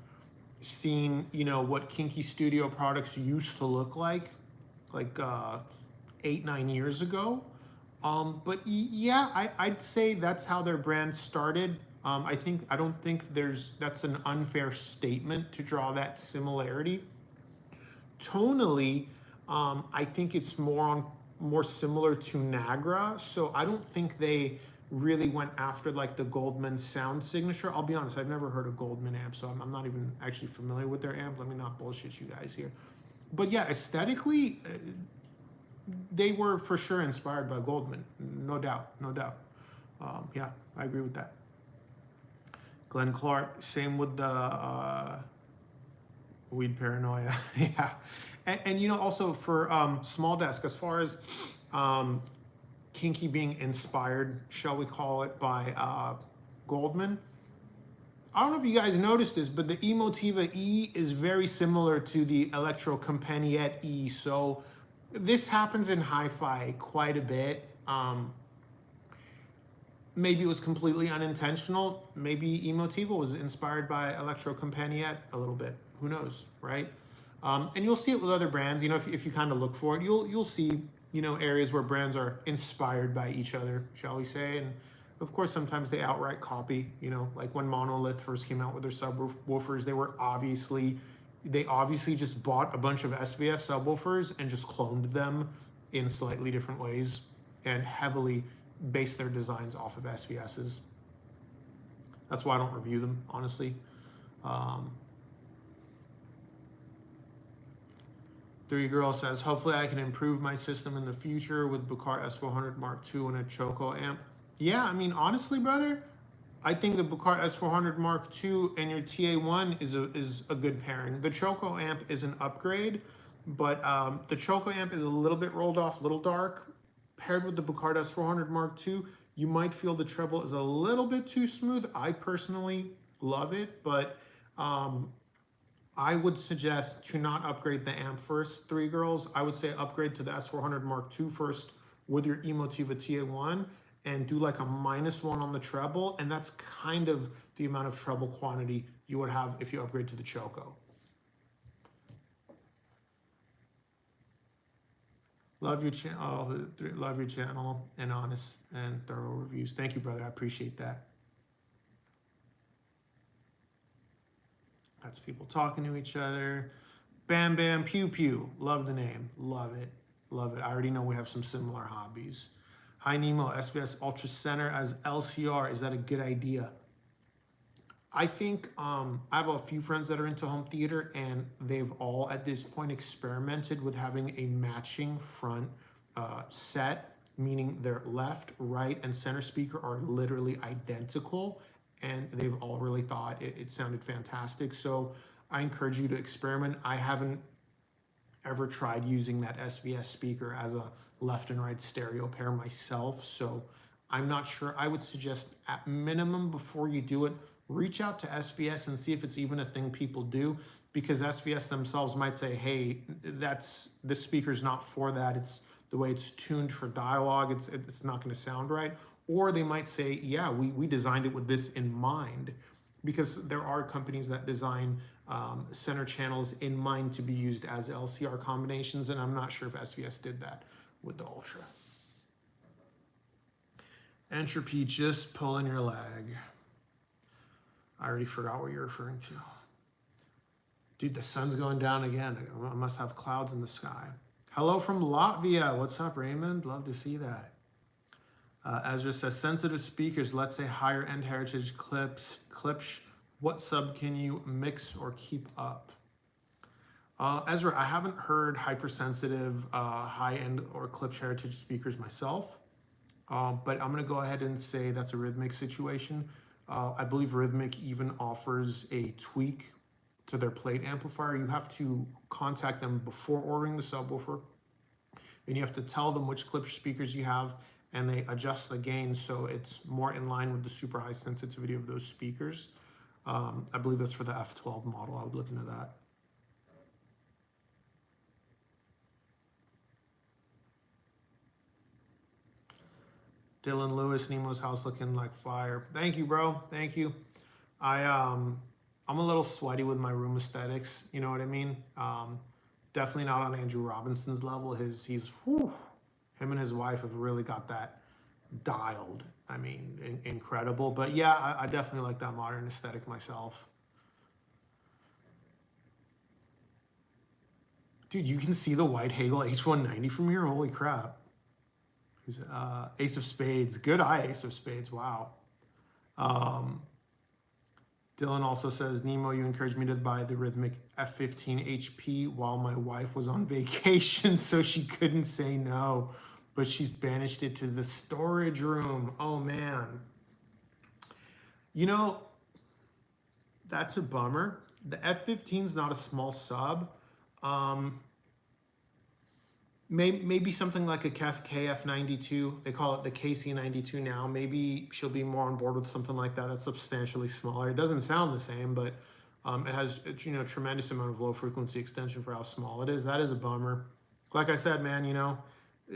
seen, you know, what Kinky Studio products used to look like 8, 9 years ago. But yeah, I'd say that's how their brand started. I don't think that's an unfair statement to draw that similarity. Tonally, I think it's more similar to Nagra. So I don't think they really went after like the Goldman sound signature. I'll be honest, I've never heard of Goldman amp, so I'm not even actually familiar with their amp. Let me not bullshit you guys here. But yeah, aesthetically, they were for sure inspired by Goldman, no doubt, no doubt. Yeah, I agree with that. Glenn Clark, same with the weed paranoia. Yeah, and you know, also for small desk, as far as um, Kinky being inspired, shall we call it, by Goldman. I don't know if you guys noticed this, but the Emotiva E is very similar to the Electro Companiette E. So this happens in hi-fi quite a bit. Maybe it was completely unintentional. Maybe Emotiva was inspired by Electro Companiette a little bit. Who knows, right? And you'll see it with other brands. You know, if you kind of look for it, you'll see, you know, areas where brands are inspired by each other, shall we say. And of course, sometimes they outright copy, you know, like when Monolith first came out with their subwoofers, they obviously just bought a bunch of SVS subwoofers and just cloned them in slightly different ways and heavily based their designs off of SVSs. That's why I don't review them, honestly. Three Girl says, hopefully I can improve my system in the future with Bucart S400 Mark II and a Choco amp. Yeah, I mean, honestly, brother, I think the Bucart S400 Mark II and your TA1 is a good pairing. The Choco amp is an upgrade, but the Choco amp is a little bit rolled off, a little dark. Paired with the Bucart S400 Mark II, you might feel the treble is a little bit too smooth. I personally love it, but I would suggest to not upgrade the amp first, Three Girls. I would say upgrade to the S400 Mark II first with your Emotiva TA1 and do like a -1 on the treble. And that's kind of the amount of treble quantity you would have if you upgrade to the Choco. Love your channel, love your channel and honest and thorough reviews. Thank you, brother. I appreciate that. That's people talking to each other. Bam Bam Pew Pew. Love the name. Love it. Love it. I already know we have some similar hobbies. Hi Nemo, SVS Ultra Center as LCR. Is that a good idea? I think I have a few friends that are into home theater, and they've all at this point experimented with having a matching front set, meaning their left, right, and center speaker are literally identical, and they've all really thought it sounded fantastic. So I encourage you to experiment. I haven't ever tried using that SVS speaker as a left and right stereo pair myself, so I'm not sure. I would suggest at minimum before you do it, reach out to SVS and see if it's even a thing people do, because SVS themselves might say, hey, this speaker's not for that. It's the way it's tuned for dialogue. It's not going to sound right. Or they might say, yeah, we designed it with this in mind, because there are companies that design center channels in mind to be used as LCR combinations, and I'm not sure if SVS did that with the Ultra. Entropy, just pulling your leg. I already forgot what you're referring to. Dude, the sun's going down again. I must have clouds in the sky. Hello from Latvia. What's up, Raymond? Love to see that. Ezra says, sensitive speakers, let's say higher end heritage clips. What sub can you mix or keep up? Ezra, I haven't heard hypersensitive high end or Klipsch heritage speakers myself, but I'm going to go ahead and say that's a Rhythmic situation. I believe Rhythmic even offers a tweak to their plate amplifier. You have to contact them before ordering the subwoofer, and you have to tell them which Klipsch speakers you have, and they adjust the gain so it's more in line with the super high sensitivity of those speakers. I believe that's for the F12 model. I would look into that. Dylan Lewis, Nemo's house looking like fire. Thank you, bro. Thank you. I'm a little sweaty with my room aesthetics. You know what I mean? Definitely not on Andrew Robinson's level. Him and his wife have really got that dialed. I mean, incredible. But yeah, I definitely like that modern aesthetic myself. Dude, you can see the white Hagel H190 from here. Holy crap! Who's Ace of Spades? Good eye, Ace of Spades. Wow. Um, Dylan also says, Nemo, you encouraged me to buy the Rhythmic F15 HP while my wife was on vacation, so she couldn't say no, but she's banished it to the storage room. Oh, man. You know, that's a bummer. The F15 is not a small sub. Maybe something like a KF92. They call it the KC92 now. Maybe she'll be more on board with something like that. That's substantially smaller. It doesn't sound the same, but it has tremendous amount of low frequency extension for how small it is. That is a bummer. Like I said, man,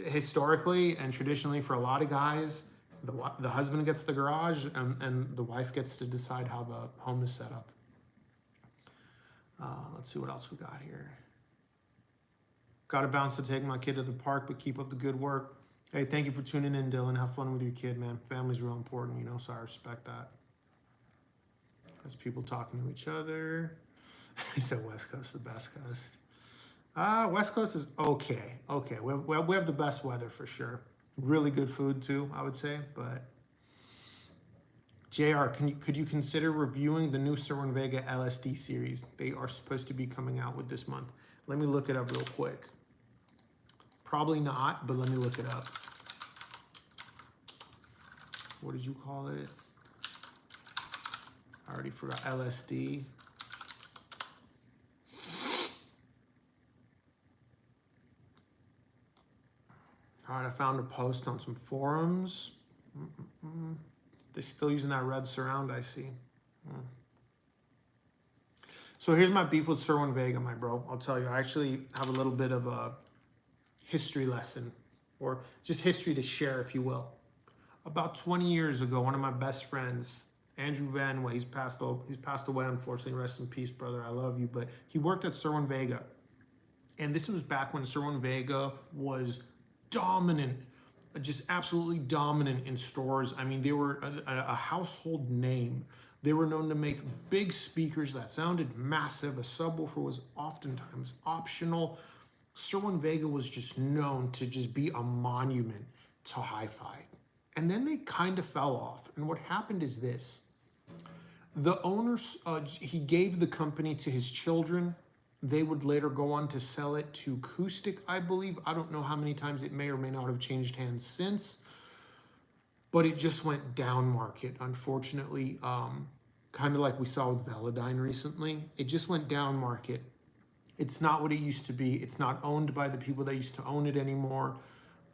historically and traditionally for a lot of guys, the husband gets the garage and the wife gets to decide how the home is set up. Let's see what else we got here. Got to bounce to take my kid to the park, but keep up the good work. Hey, thank you for tuning in, Dylan. Have fun with your kid, man. Family's real important, so I respect that. That's people talking to each other. He said West Coast, the best coast. West Coast is okay. Okay, we have the best weather for sure. Really good food too, I would say. But JR, could you consider reviewing the new Cerwin Vega LSD series? They are supposed to be coming out with this month. Let me look it up real quick. Probably not, but let me look it up. What did you call it? I already forgot. LSD. All right, I found a post on some forums. They're still using that red surround, I see. So here's my beef with Cerwin Vega, my bro. I'll tell you, I actually have a little bit of a history lesson, or just history to share, if you will. About 20 years ago, one of my best friends, Andrew Van Way, he's passed away, unfortunately. Rest in peace, brother. I love you. But he worked at Cerwin Vega. And this was back when Cerwin Vega was dominant, just absolutely dominant in stores. I mean, they were a household name. They were known to make big speakers that sounded massive. A subwoofer was oftentimes optional. Cerwin Vega was just known to just be a monument to hi-fi. And then they kind of fell off. And what happened is this. The owners, he gave the company to his children. They would later go on to sell it to Acoustic, I believe. I don't know how many times it may or may not have changed hands since. But it just went down market, unfortunately. Kind of like we saw with Velodyne recently. It just went down market. It's not what it used to be. It's not owned by the people that used to own it anymore.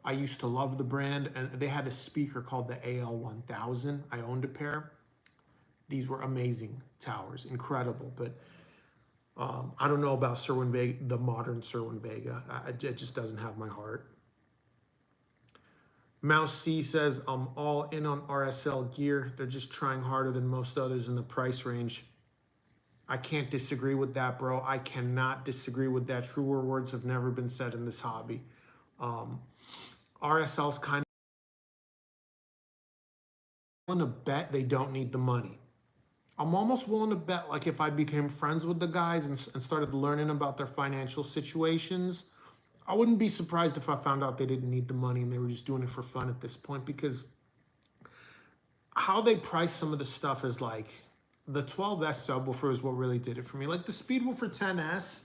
I used to love the brand, and they had a speaker called the AL1000. I owned a pair. These were amazing towers, incredible. But I don't know about Cerwin Vega, the modern Cerwin Vega. It just doesn't have my heart. Mouse C says, I'm all in on RSL gear. They're just trying harder than most others in the price range. I can't disagree with that, bro. I cannot disagree with that. Truer words have never been said in this hobby. RSL's kind of willing to bet they don't need the money. I'm almost willing to bet, like, if I became friends with the guys and started learning about their financial situations, I wouldn't be surprised if I found out they didn't need the money and they were just doing it for fun at this point, because how they price some of the stuff is like, the 12S subwoofer is what really did it for me. Like the Speedwoofer 10S,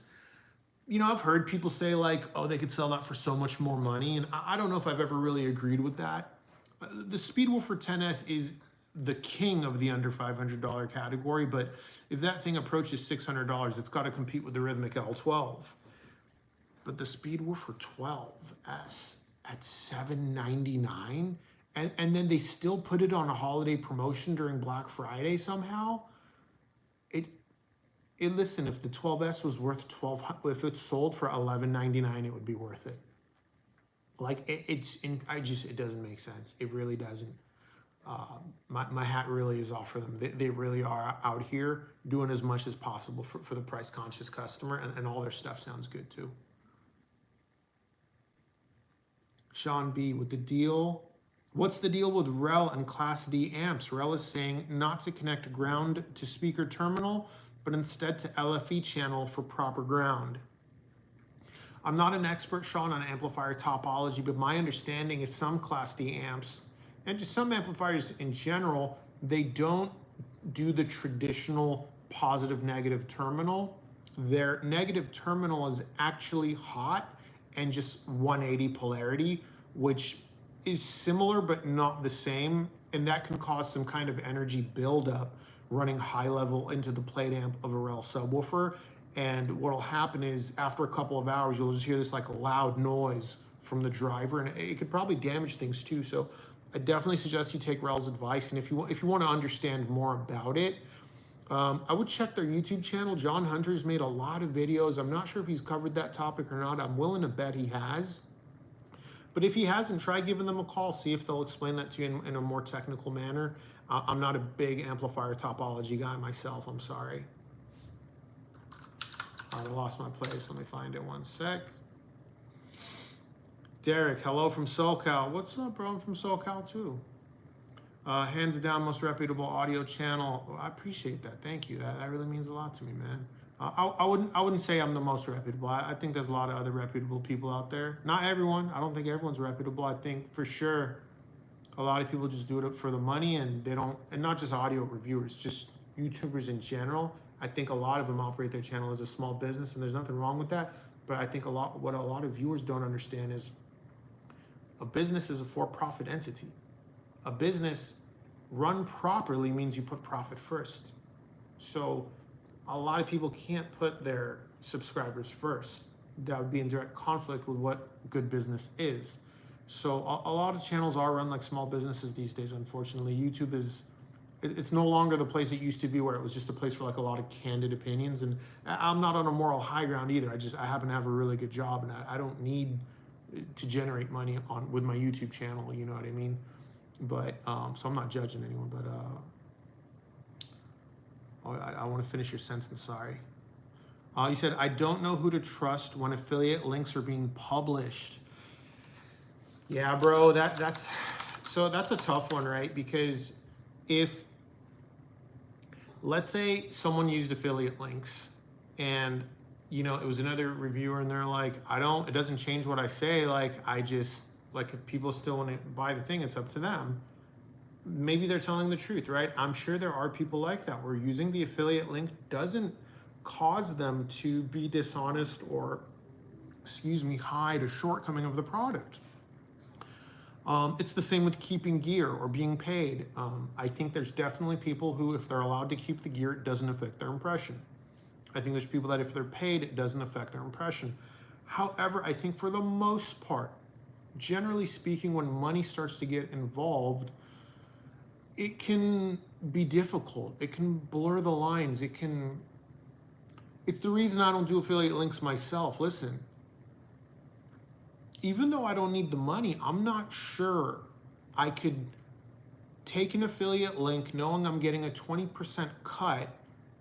I've heard people say like, oh, they could sell that for so much more money. And I don't know if I've ever really agreed with that. The Speedwoofer 10S is the king of the under $500 category. But if that thing approaches $600, it's got to compete with the Rhythmic L12. But the Speedwoofer 12S at $799, and then they still put it on a holiday promotion during Black Friday somehow. Listen, if the 12S was worth if it's sold for $11.99, it would be worth it. Like it doesn't make sense. It really doesn't. my hat really is off for them. They really are out here doing as much as possible for the price conscious customer, and all their stuff sounds good too. Sean B, with the deal, what's the deal with REL and Class D amps? REL is saying not to connect ground to speaker terminal, but instead to LFE channel for proper ground. I'm not an expert, Sean, on amplifier topology, but my understanding is some Class D amps, and just some amplifiers in general, they don't do the traditional positive negative terminal. Their negative terminal is actually hot and just 180 polarity, which is similar but not the same, and that can cause some kind of energy buildup running high level into the plate amp of a REL subwoofer. And what'll happen is after a couple of hours, you'll just hear this like loud noise from the driver, and it could probably damage things too. So I definitely suggest you take REL's advice, and if you want to understand more about it, I would check their YouTube channel. John Hunter's made a lot of videos. I'm not sure if he's covered that topic or not. I'm willing to bet he has. But if he hasn't, try giving them a call, see if they'll explain that to you in a more technical manner. I'm not a big amplifier topology guy myself, I'm sorry. All right, I lost my place. Let me find it one sec. Derek, hello from SoCal. What's up, bro? I'm from SoCal too. Hands down, most reputable audio channel. Well, I appreciate that. Thank you. That really means a lot to me, man. I wouldn't say I'm the most reputable. I think there's a lot of other reputable people out there. Not everyone. I don't think everyone's reputable. I think for sure a lot of people just do it for the money, and they don't, and not just audio reviewers, just YouTubers in general. I think a lot of them operate their channel as a small business, and there's nothing wrong with that. But I think what a lot of viewers don't understand is a business is a for-profit entity. A business run properly means you put profit first. So a lot of people can't put their subscribers first. That would be in direct conflict with what good business is. So a lot of channels are run like small businesses these days, unfortunately. YouTube it's no longer the place it used to be, where it was just a place for like a lot of candid opinions. And I'm not on a moral high ground either. I happen to have a really good job, and I don't need to generate money with my YouTube channel, you know what I mean? But so I'm not judging anyone, but I want to finish your sentence, sorry. You said, I don't know who to trust when affiliate links are being published. Yeah, bro, that's a tough one, right? Because if, let's say someone used affiliate links and, you know, it was another reviewer and they're like, it doesn't change what I say. Like, if people still want to buy the thing, it's up to them. Maybe they're telling the truth, right? I'm sure there are people like that where using the affiliate link doesn't cause them to be dishonest or, hide a shortcoming of the product. It's the same with keeping gear or being paid. I think there's definitely people who, if they're allowed to keep the gear, it doesn't affect their impression. I think there's people that if they're paid, it doesn't affect their impression. However, I think for the most part, generally speaking, when money starts to get involved, it can be difficult. It can blur the lines. It's the reason I don't do affiliate links myself. Listen, even though I don't need the money, I'm not sure I could take an affiliate link knowing I'm getting a 20% cut,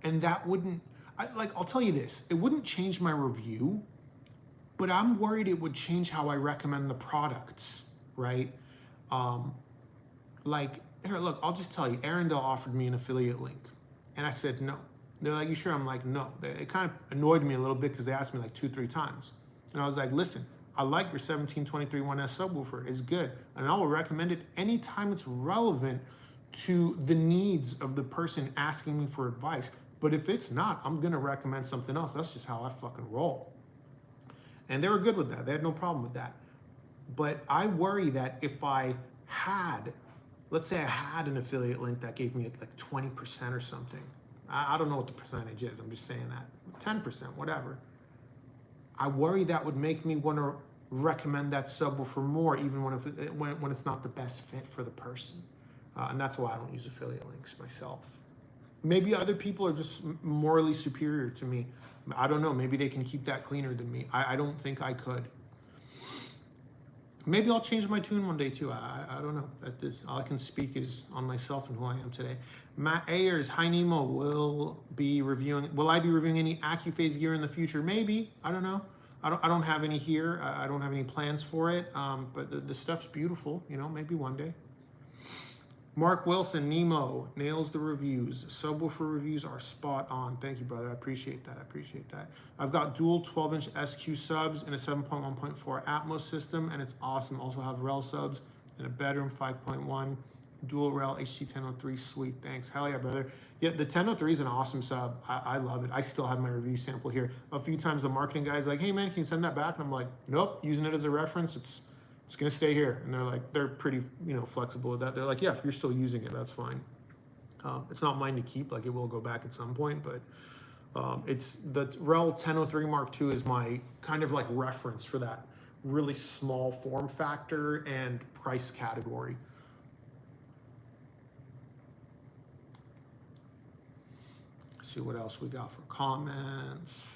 and that wouldn't, I'll tell you this, it wouldn't change my review, but I'm worried it would change how I recommend the products, right? Here, look, I'll just tell you, Arendelle offered me an affiliate link, and I said no. They're like, you sure? I'm like, no. It kind of annoyed me a little bit because they asked me like 2-3 times. And I was like, listen, I like your 1723 1S subwoofer. It's good. And I will recommend it anytime it's relevant to the needs of the person asking me for advice. But if it's not, I'm going to recommend something else. That's just how I fucking roll. And they were good with that. They had no problem with that. But I worry that if I had, let's say I had an affiliate link that gave me like 20% or something. I don't know what the percentage is. I'm just saying that. 10%, whatever. I worry that would make me want to recommend that subwoofer more, even when it's not the best fit for the person. And that's why I don't use affiliate links myself. Maybe other people are just morally superior to me. I don't know. Maybe they can keep that cleaner than me. I don't think I could. Maybe I'll change my tune one day too. I don't know. At this, all I can speak is on myself and who I am today. Matt Ayers, hi Nemo. Will I be reviewing any AccuPhase gear in the future? Maybe. I don't know. I don't have any here. I don't have any plans for it. But the stuff's beautiful. You know, maybe one day. Mark Wilson, Nemo, nails the reviews. Subwoofer reviews are spot on. Thank you, brother. I appreciate that. I've got dual 12-inch SQ subs and a 7.1.4 Atmos system, and it's awesome. Also have rel subs in a bedroom, 5.1, dual rel HT1003. Sweet, thanks. Hell yeah, brother. Yeah, the 1003 is an awesome sub. I love it. I still have my review sample here. A few times the marketing guy's like, hey man, can you send that back? And I'm like, nope, using it as a reference. It's gonna stay here, and they're pretty flexible with that. They're like, yeah, if you're still using it, that's fine. It's not mine to keep, like it will go back at some point, but it's the Rel 1003 Mark II is my kind of like reference for that really small form factor and price category. Let's see what else we got for comments.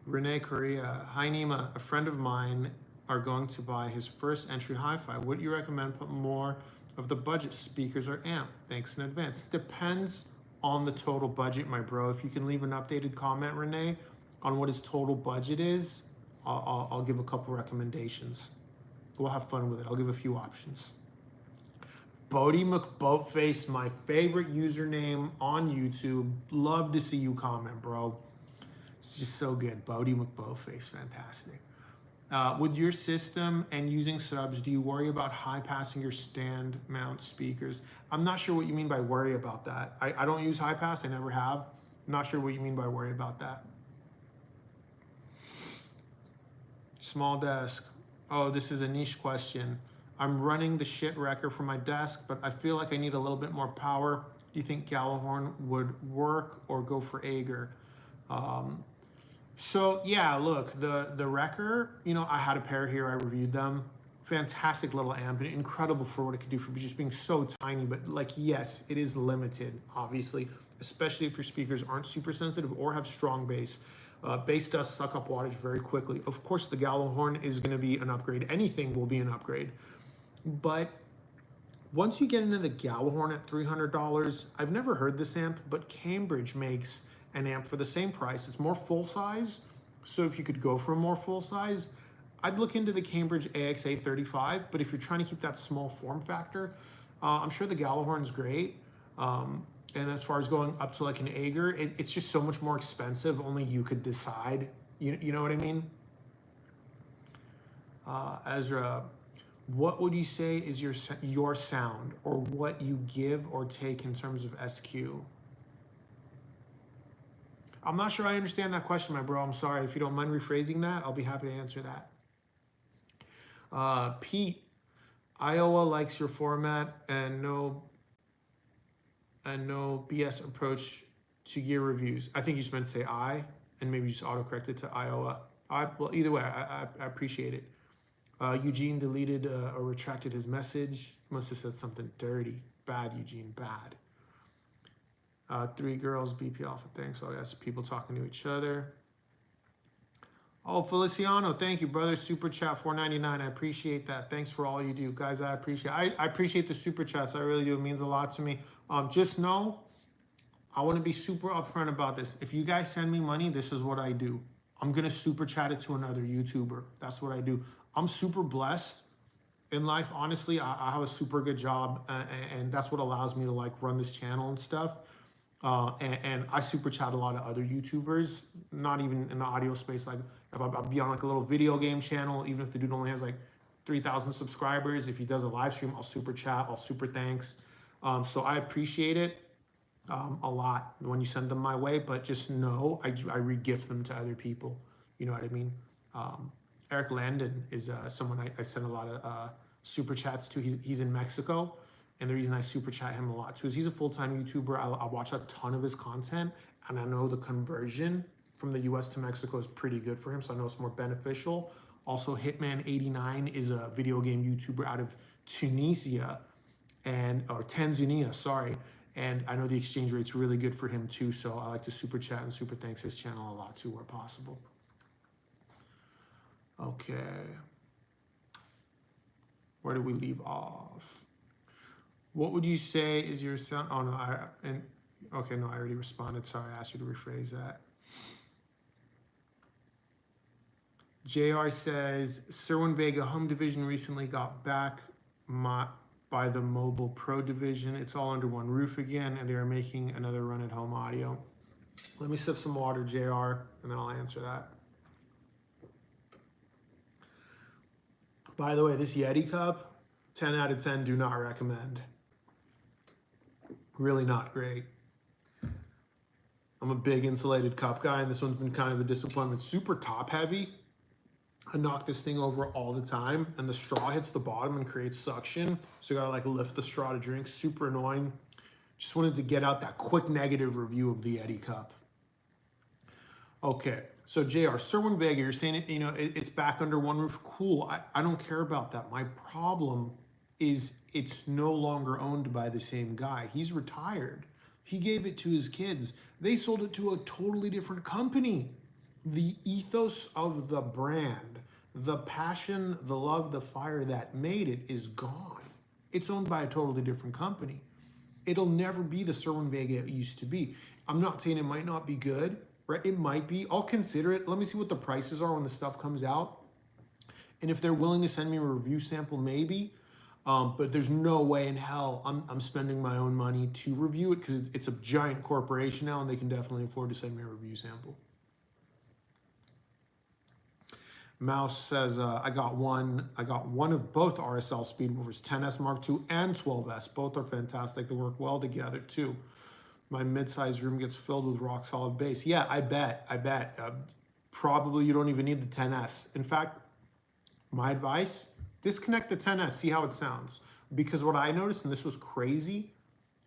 Renee Correa, hi Nima, a friend of mine are going to buy his first entry hi-fi. Would you recommend put more of the budget speakers or amp? Thanks in advance. Depends on the total budget, my bro. If you can leave an updated comment, Renee, on what his total budget is, I'll give a couple recommendations. We'll have fun with it. I'll give a few options. Bodie McBoatface, my favorite username on YouTube. Love to see you comment, bro. It's just so good. Bodie McBoatface, fantastic. With your system and using subs, do you worry about high passing your stand mount speakers? I'm not sure what you mean by worry about that. I don't use high pass, I never have. I'm not sure what you mean by worry about that. Small desk. Oh, this is a niche question. I'm running the shit wrecker for my desk, but I feel like I need a little bit more power. Do you think Gallahorn would work or go for Ager? So yeah, look, the wrecker, I had a pair here, I reviewed them. Fantastic little amp, and incredible for what it could do for just being so tiny, but like, yes, it is limited, obviously, especially if your speakers aren't super sensitive or have strong bass. Bass does suck up wattage very quickly. Of course, the Gallahorn is gonna be an upgrade. Anything will be an upgrade. But once you get into the Gallahorn at $300, I've never heard this amp, but Cambridge makes an amp for the same price. It's more full size. So if you could go for a more full size, I'd look into the Cambridge AXA 35, but if you're trying to keep that small form factor, I'm sure the Gallahorn's great. And as far as going up to like an Ager, it's just so much more expensive. Only you could decide, you know what I mean? Ezra, what would you say is your sound, or what you give or take in terms of SQ? I'm not sure I understand that question, my bro. I'm sorry. If you don't mind rephrasing that, I'll be happy to answer that. Pete, Iowa likes your format and no BS approach to gear reviews. I think you just meant to say I, and maybe just autocorrect it to Iowa. Well, either way, I appreciate it. Eugene deleted or retracted his message. Must have said something dirty. Bad, Eugene, bad. 3 girls, BP Alpha, thanks. So I guess people talking to each other. Oh, Feliciano, thank you, brother. Super chat $4.99. I appreciate that. Thanks for all you do, guys. I appreciate the super chats. I really do. It means a lot to me. Just know, I want to be super upfront about this. If you guys send me money, this is what I do. I'm gonna super chat it to another YouTuber. That's what I do. I'm super blessed in life. Honestly, I have a super good job, and that's what allows me to like run this channel and stuff. And I super chat a lot of other YouTubers, not even in the audio space. Like if I'll be on like a little video game channel, even if the dude only has like 3,000 subscribers, if he does a live stream, I'll super chat, I'll super thanks. So I appreciate it a lot when you send them my way, but just know I re-gift them to other people. You know what I mean? Eric Landon is someone I send a lot of super chats to. He's in Mexico. And the reason I super chat him a lot too is he's a full-time YouTuber. I watch a ton of his content, and I know the conversion from the US to Mexico is pretty good for him, so I know it's more beneficial. Also, Hitman89 is a video game YouTuber out of Tunisia, or Tanzania, sorry. And I know the exchange rate's really good for him too, so I like to super chat and super thanks his channel a lot too where possible. Okay. Where did we leave off? What would you say is your sound? Oh no, okay, no, I already responded. Sorry, I asked you to rephrase that. JR says, Sirwin Vega home division recently got back by the mobile pro division. It's all under one roof again, and they are making another run at home audio. Let me sip some water, JR, and then I'll answer that. By the way, this Yeti cup, 10 out of 10, do not recommend. Really not great. I'm a big insulated cup guy, and this one's been kind of a disappointment. Super top heavy. I knock this thing over all the time, and the straw hits the bottom and creates suction. So you gotta like lift the straw to drink. Super annoying. Just wanted to get out that quick negative review of the Yeti cup. Okay, so JR, Sirwin Vega, you're saying it, it's back under one roof. Cool. I don't care about that. My problem is it's no longer owned by the same guy. He's retired. He gave it to his kids. They sold it to a totally different company. The ethos of the brand, the passion, the love, the fire that made it is gone. It's owned by a totally different company. It'll never be the Sirwin Vega it used to be. I'm not saying it might not be good, right? It might be. I'll consider it. Let me see what the prices are when the stuff comes out. And if they're willing to send me a review sample, maybe. But there's no way in hell I'm spending my own money to review it, because it's a giant corporation now, and they can definitely afford to send me a review sample. Mouse says, I got one of both RSL Speedwoofers, 10S Mark II and 12S. Both are fantastic. They work well together too. My mid-sized room gets filled with rock solid bass. Yeah, I bet. Probably you don't even need the 10S. In fact, my advice, disconnect the 10S, see how it sounds. Because what I noticed, and this was crazy,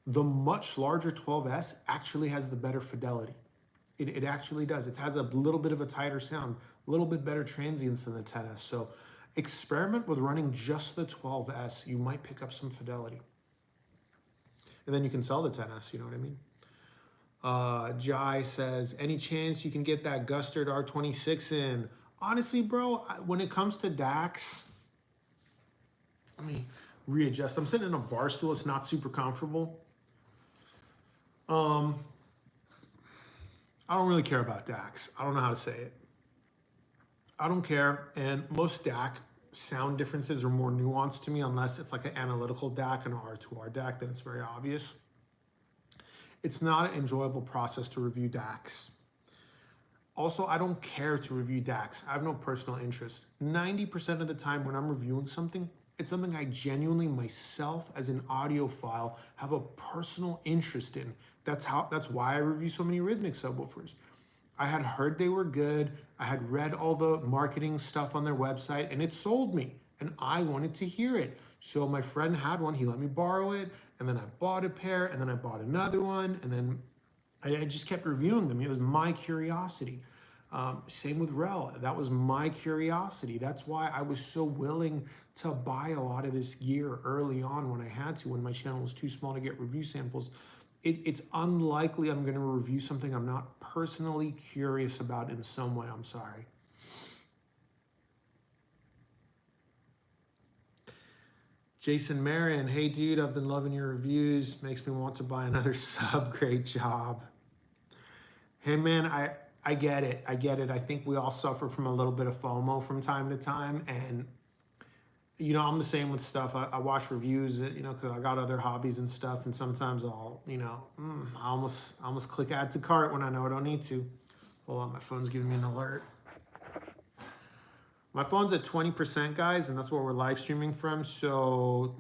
the much larger 12S actually has the better fidelity. It actually does. It has a little bit of a tighter sound, a little bit better transients than the 10S. So experiment with running just the 12S. You might pick up some fidelity. And then you can sell the 10S, you know what I mean? Jai says, any chance you can get that Gustard R26 in? Honestly, bro, when it comes to DACs, let me readjust. I'm sitting in a bar stool. It's not super comfortable. I don't really care about DACs. I don't know how to say it. I don't care. And most DAC sound differences are more nuanced to me, unless it's like an analytical DAC and an R2R DAC, then it's very obvious. It's not an enjoyable process to review DACs. Also, I don't care to review DACs. I have no personal interest. 90% of the time when I'm reviewing something, it's something I genuinely myself as an audiophile have a personal interest in. That's why I review so many Rhythmic subwoofers. I had heard they were good. I had read all the marketing stuff on their website, and it sold me, and I wanted to hear it. So my friend had one, he let me borrow it, and then I bought a pair, and then I bought another one, and then I just kept reviewing them. It was my curiosity. Same with Rel. That was my curiosity. That's why I was so willing to buy a lot of this gear early on when I had to, when my channel was too small to get review samples. It's unlikely I'm going to review something I'm not personally curious about in some way. I'm sorry. Jason Marion, hey dude, I've been loving your reviews. Makes me want to buy another sub. Great job. Hey man, I get it. I get it. I think we all suffer from a little bit of FOMO from time to time. And, I'm the same with stuff. I watch reviews, because I got other hobbies and stuff. And sometimes I'll, I almost click add to cart when I know I don't need to. Hold on, my phone's giving me an alert. My phone's at 20%, guys, and that's what we're live streaming from. So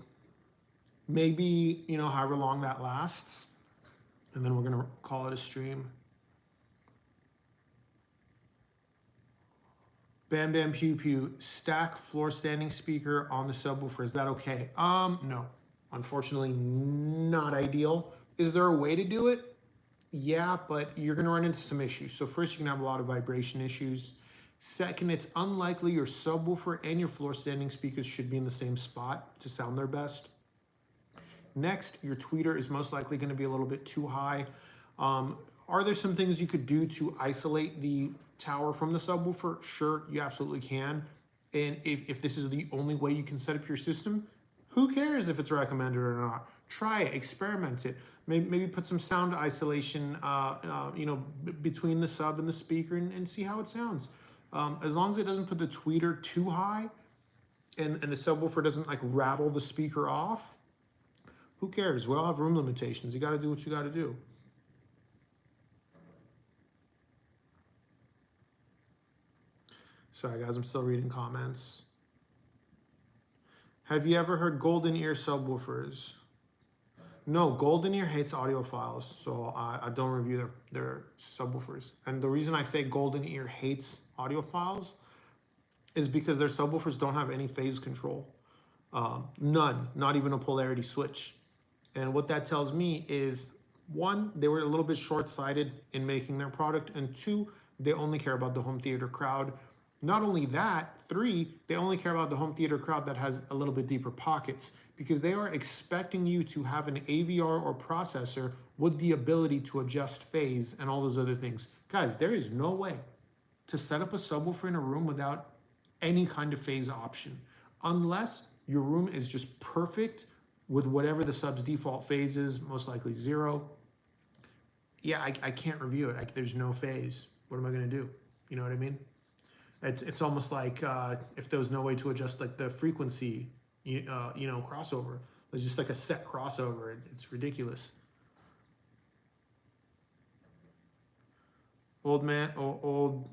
maybe, however long that lasts. And then we're going to call it a stream. Bam Bam Pew Pew, stack floor standing speaker on the subwoofer. Is that okay? No, unfortunately not ideal. Is there a way to do it? Yeah, but you're gonna run into some issues. So first, you're gonna have a lot of vibration issues. Second, it's unlikely your subwoofer and your floor standing speakers should be in the same spot to sound their best. Next, your tweeter is most likely gonna be a little bit too high. Are there some things you could do to isolate the tower from the subwoofer? Sure, you absolutely can. And if this is the only way you can set up your system, who cares if it's recommended or not? Try it, experiment it. Maybe put some sound isolation, between the sub and the speaker, and see how it sounds. As long as it doesn't put the tweeter too high, and the subwoofer doesn't like rattle the speaker off, who cares? We all have room limitations. You got to do what you got to do. Sorry, guys, I'm still reading comments. Have you ever heard Golden Ear subwoofers? No, Golden Ear hates audiophiles, so I don't review their subwoofers. And the reason I say Golden Ear hates audiophiles is because their subwoofers don't have any phase control. None, not even a polarity switch. And what that tells me is, one, they were a little bit short-sighted in making their product, and two, they only care about the home theater crowd. Not only that, three, they only care about the home theater crowd that has a little bit deeper pockets, because they are expecting you to have an AVR or processor with the ability to adjust phase and all those other things. Guys, there is no way to set up a subwoofer in a room without any kind of phase option, unless your room is just perfect with whatever the sub's default phase is, most likely 0. Yeah, I can't review it. There's no phase. What am I gonna do? You know what I mean? It's almost like if there was no way to adjust like the frequency, crossover. There's just like a set crossover. It's ridiculous. Old man, old.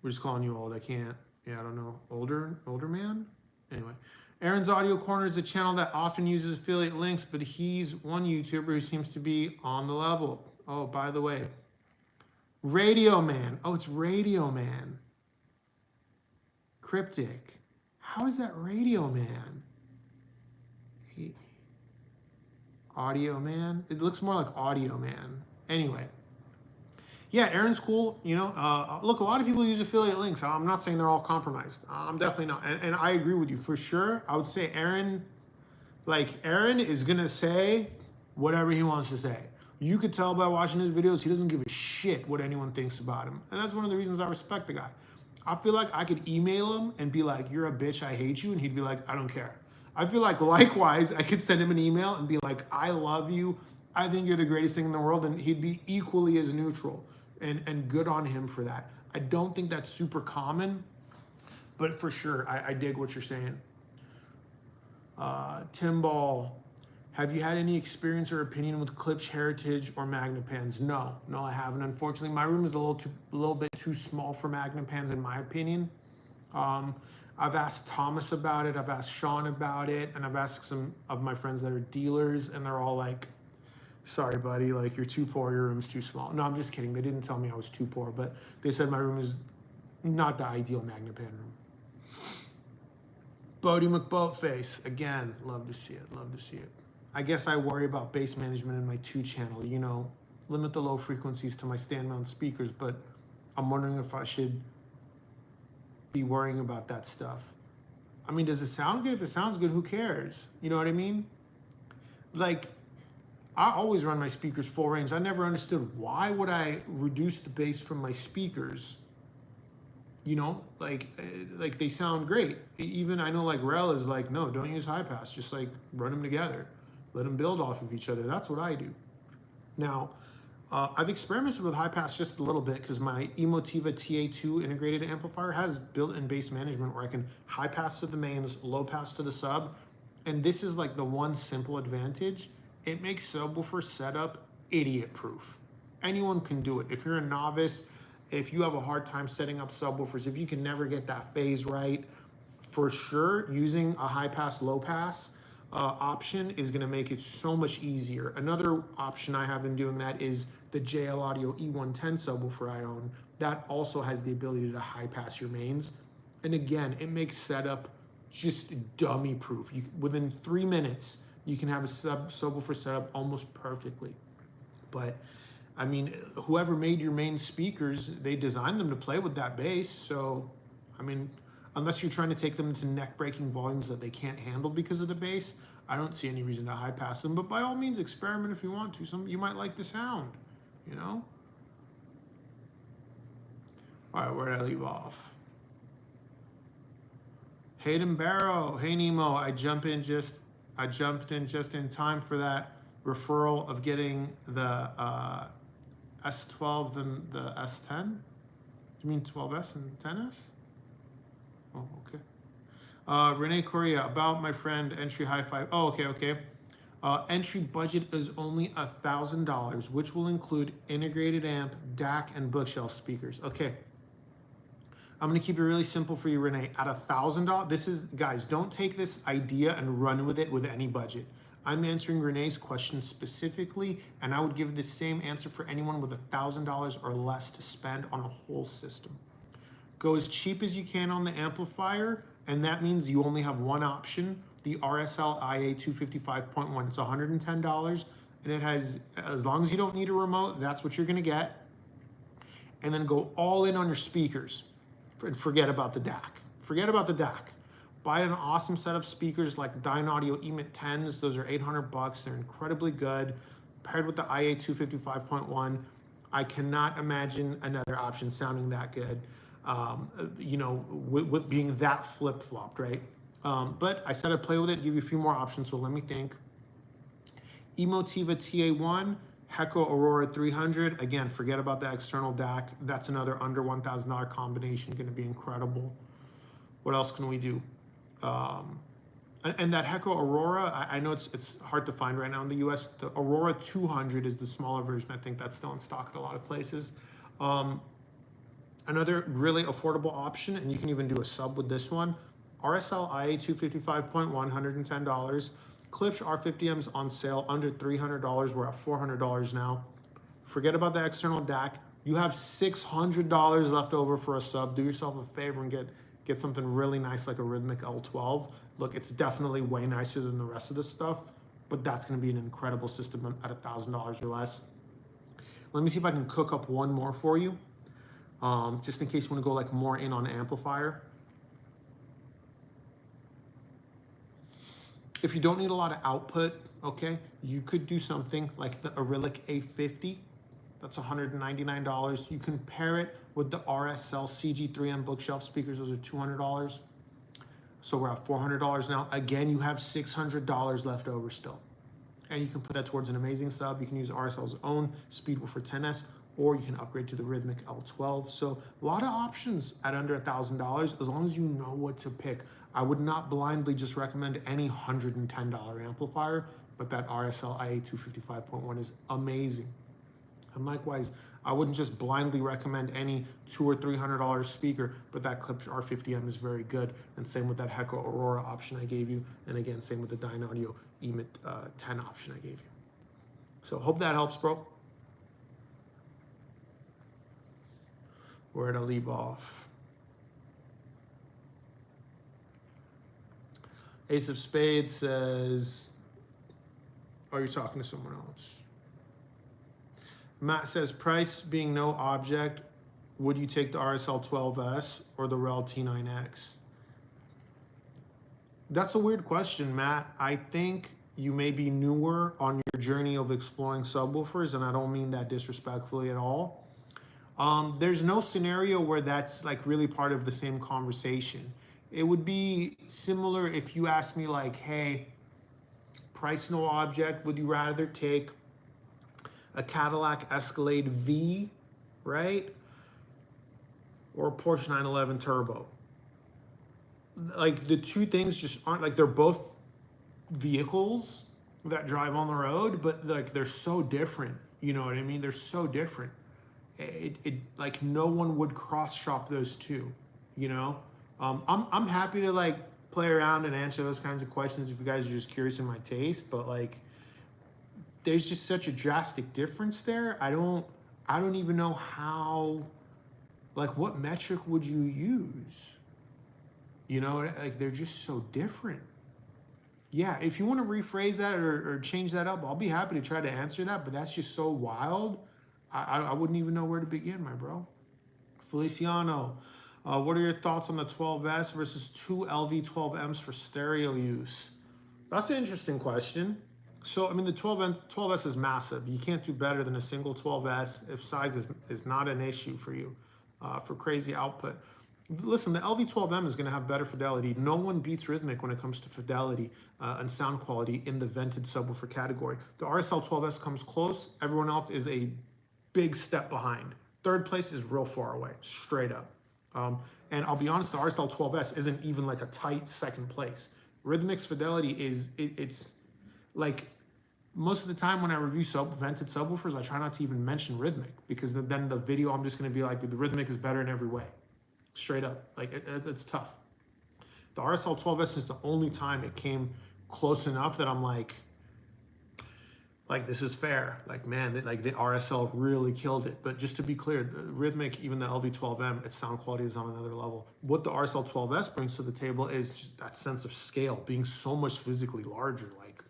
We're just calling you old. I can't. Yeah, I don't know. Older man. Anyway, Aaron's Audio Corner is a channel that often uses affiliate links, but he's one YouTuber who seems to be on the level. Oh, by the way, Radio Man. Oh, it's Radio Man. Cryptic. How is that Radio Man? Audio Man? It looks more like Audio Man. Anyway. Yeah, Aaron's cool. Look, a lot of people use affiliate links. I'm not saying they're all compromised. I'm definitely not. And I agree with you for sure. I would say Aaron is going to say whatever he wants to say. You could tell by watching his videos, he doesn't give a shit what anyone thinks about him. And that's one of the reasons I respect the guy. I feel like I could email him and be like, you're a bitch, I hate you. And he'd be like, I don't care. I feel like likewise, I could send him an email and be like, I love you. I think you're the greatest thing in the world. And he'd be equally as neutral. And good on him for that. I don't think that's super common, but for sure, I dig what you're saying. Tim Ball, have you had any experience or opinion with Klipsch Heritage or Magnapans? No, I haven't. Unfortunately, my room is a little bit too small for Magnapans, in my opinion. I've asked Thomas about it, I've asked Sean about it, and I've asked some of my friends that are dealers, and they're all like, sorry, buddy, like you're too poor, your room's too small. No, I'm just kidding. They didn't tell me I was too poor, but they said my room is not the ideal Magnapan room. Bodie McBoatface, again, love to see it. I guess I worry about bass management in my 2-channel, limit the low frequencies to my stand mount speakers, but I'm wondering if I should be worrying about that stuff. I mean, does it sound good? If it sounds good, who cares? You know what I mean? Like, I always run my speakers full range. I never understood why would I reduce the bass from my speakers. Like they sound great. Even I know like Rel is like, no, don't use high pass. Just like run them together, let them build off of each other. That's what I do. Now, I've experimented with high pass just a little bit because my Emotiva TA2 integrated amplifier has built-in bass management where I can high pass to the mains, low pass to the sub, and this is like the one simple advantage. It makes subwoofer setup idiot-proof. Anyone can do it. If you're a novice, if you have a hard time setting up subwoofers, if you can never get that phase right, for sure, using a high-pass, low-pass option is gonna make it so much easier. Another option I have in doing that is the JL Audio E110 subwoofer I own. That also has the ability to high-pass your mains. And again, it makes setup just dummy-proof. Within 3 minutes, you can have a subwoofer set up almost perfectly. But I mean, whoever made your main speakers, they designed them to play with that bass. So, I mean, unless you're trying to take them into neck-breaking volumes that they can't handle because of the bass, I don't see any reason to high pass them. But by all means, experiment if you want to. You might like the sound, All right, where did I leave off? Hayden Barrow, hey Nemo, I jumped in just in time for that referral of getting the S12 and the S10. You mean 12S and 10S? Oh, okay. Renee Correa, about my friend entry high five. Oh, okay. Entry budget is only $1,000, which will include integrated amp, DAC, and bookshelf speakers. Okay. I'm gonna keep it really simple for you, Renee. At $1,000, this is, guys, don't take this idea and run with it with any budget. I'm answering Renee's question specifically, and I would give the same answer for anyone with $1,000 or less to spend on a whole system. Go as cheap as you can on the amplifier, and that means you only have one option, the RSL IA 255.1. It's $110, and it has, as long as you don't need a remote, that's what you're gonna get. And then go all in on your speakers, and forget about the DAC. Forget about the DAC. Buy an awesome set of speakers like Dyne Audio EMIT 10s. Those are $800. They're incredibly good. Paired with the IA 255.1, I cannot imagine another option sounding that good. You know, with being that flip-flopped, right? But I said I'd play with it, give you a few more options, so let me think. Emotiva TA1, Heco Aurora 300. Again, forget about the external DAC. That's another under $1,000 combination, gonna be incredible. What else can we do? And that Heco Aurora, I know it's hard to find right now in the US. The Aurora 200 is the smaller version. I think that's still in stock at a lot of places. Another really affordable option, and you can even do a sub with this one, RSL IA 255.1, $110. Klipsch R50M's on sale under $300. We're at $400 now. Forget about the external DAC. You have $600 left over for a sub. Do yourself a favor and get something really nice like a Rhythmic L12. Look, it's definitely way nicer than the rest of this stuff, but that's gonna be an incredible system at $1,000 or less. Let me see if I can cook up one more for you, just in case you wanna go like more in on amplifier. If you don't need a lot of output, okay, you could do something like the Arylic A50. That's $199. You can pair it with the RSL CG3M bookshelf speakers. Those are $200. So we're at $400 now. Again, you have $600 left over still. And you can put that towards an amazing sub. You can use RSL's own Speedwoofer 10S, or you can upgrade to the Rhythmic L12. So a lot of options at under $1,000, as long as you know what to pick. I would not blindly just recommend any $110 amplifier, but that RSL IA 255.1 is amazing. And likewise, I wouldn't just blindly recommend any $200 or $300 speaker, but that Klipsch R50M is very good. And same with that Heco Aurora option I gave you. And again, same with the Dyne Audio EMIT 10 option I gave you. So hope that helps, bro. Where'd I leave off? Ace of Spades says, oh, you're talking to someone else. Matt says, price being no object, would you take the RSL 12S or the REL T9X? That's a weird question, Matt. I think you may be newer on your journey of exploring subwoofers, and I don't mean that disrespectfully at all. There's no scenario where that's like really part of the same conversation. It would be similar if you asked me like, hey, price no object, would you rather take a Cadillac Escalade V, right? Or a Porsche 911 Turbo? Like the two things just aren't, like they're both vehicles that drive on the road, but like they're so different, you know what I mean? They're so different. It like no one would cross shop those two, you know? I'm happy to like play around and answer those kinds of questions if you guys are just curious in my taste, but like there's just such a drastic difference there. I don't even know how, like what metric would you use? You know, like they're just so different. Yeah, if you want to rephrase that or change that up, I'll be happy to try to answer that, but that's just so wild. I wouldn't even know where to begin, my bro. Feliciano, what are your thoughts on the 12S versus two LV12Ms for stereo use? That's an interesting question. So, I mean, the 12S is massive. You can't do better than a single 12S if size is not an issue for you, for crazy output. Listen, the LV12M is going to have better fidelity. No one beats Rhythmic when it comes to fidelity and sound quality in the vented subwoofer category. The RSL12S comes close. Everyone else is a big step behind. Third place is real far away, straight up. And I'll be honest, the RSL12S isn't even like a tight second place. Rhythmic's fidelity it's like most of the time when I review vented subwoofers, I try not to even mention Rhythmic because then the video I'm just going to be like, the Rhythmic is better in every way. Straight up, like it's tough. The RSL12S is the only time it came close enough that I'm like this is fair. Like, man, like the RSL really killed it. But just to be clear, the Rhythmic, even the LV12M, its sound quality is on another level. What the RSL12S brings to the table is just that sense of scale, being so much physically larger. Like,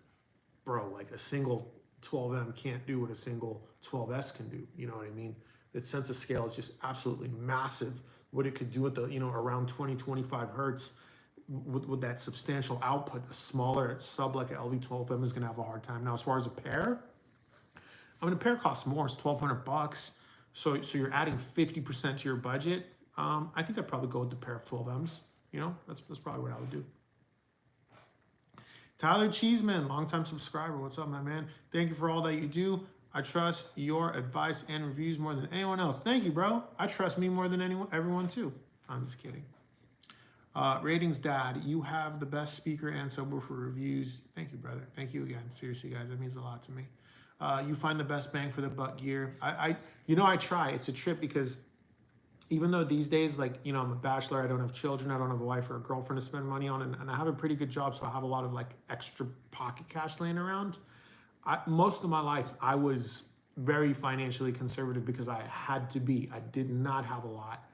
bro, like a single 12M can't do what a single 12S can do. You know what I mean? Its sense of scale is just absolutely massive. What it could do at the, around 20, 25 hertz with that substantial output. A smaller sub like an LV12M is going to have a hard time. Now, as far as a pair, I mean, a pair costs more. It's $1,200. So you're adding 50% to your budget. I think I'd probably go with the pair of 12Ms. That's probably what I would do. Tyler Cheeseman, longtime subscriber. What's up, my man? Thank you for all that you do. I trust your advice and reviews more than anyone else. Thank you, bro. I trust me more than everyone too. I'm just kidding. Ratings Dad, you have the best speaker and subwoofer reviews. Thank you, brother. Thank you again. Seriously, guys, that means a lot to me. You find the best bang for the buck gear. I try. It's a trip because even though these days, like, I'm a bachelor, I don't have children, I don't have a wife or a girlfriend to spend money on, and I have a pretty good job, so I have a lot of like extra pocket cash laying around. Most of my life, I was very financially conservative because I had to be. I did not have a lot.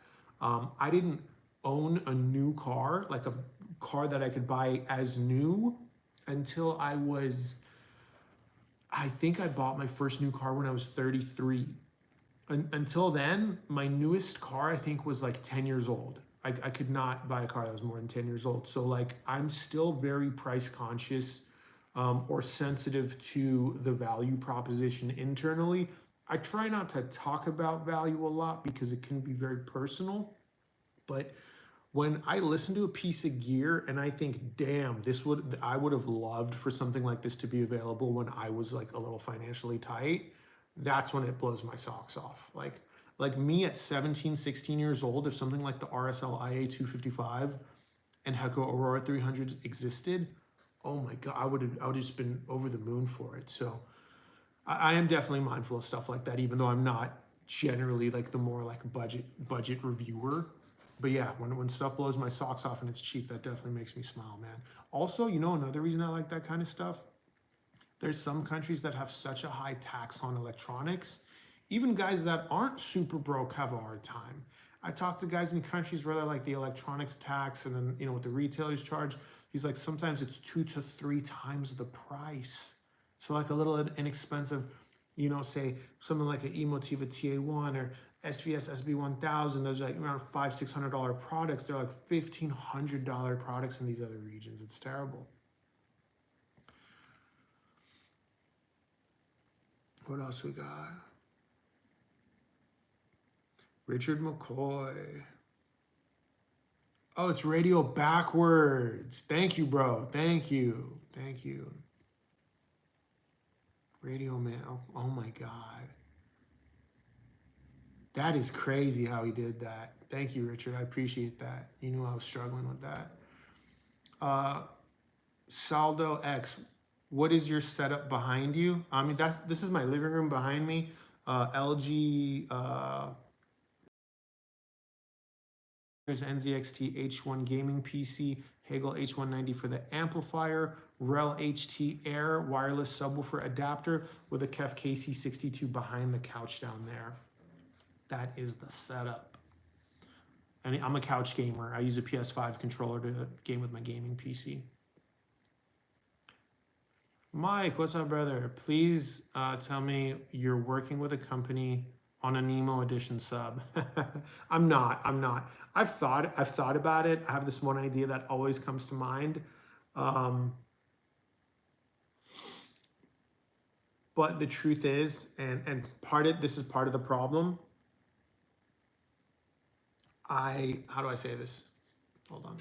I didn't own a new car, like a car that I could buy as new, until I think I bought my first new car when I was 33. Until then, my newest car, I think, was like 10 years old. I could not buy a car that was more than 10 years old. So like, I'm still very price conscious. Or sensitive to the value proposition internally. I try not to talk about value a lot because it can be very personal. But when I listen to a piece of gear and I think, damn, I would have loved for something like this to be available when I was like a little financially tight, that's when it blows my socks off. Like me at 17, 16 years old, if something like the RSL IA255 and Hecko Aurora 300s existed, oh my God, I would have just been over the moon for it. So I am definitely mindful of stuff like that, even though I'm not generally like the more like budget reviewer. But yeah, when stuff blows my socks off and it's cheap, that definitely makes me smile, man. Also, another reason I like that kind of stuff, there's some countries that have such a high tax on electronics. Even guys that aren't super broke have a hard time. I talk to guys in countries where they're like the electronics tax and then, what the retailers charge. He's like, sometimes it's 2 to 3 times the price. So like a little inexpensive, say something like an Emotiva TA1 or SVS SB1000, those like around $500-600 products. They're like $1,500 products in these other regions. It's terrible. What else we got? Richard McCoy. Oh, it's radio backwards. Thank you, bro. Thank you. Radio man. Oh my God. That is crazy how he did that. Thank you, Richard. I appreciate that. You knew I was struggling with that. Saldo X. What is your setup behind you? I mean, this is my living room behind me. LG There's NZXT H1 gaming PC, Hagel H190 for the amplifier, Rel HT Air wireless subwoofer adapter with a KEF KC62 behind the couch down there. That is the setup. And I'm a couch gamer. I use a PS5 controller to game with my gaming PC. Mike, what's up, brother? Please tell me you're working with a company on a Nemo edition sub. I'm not. I've thought about it. I have this one idea that always comes to mind. But the truth is, and this is part of the problem, how do I say this? Hold on.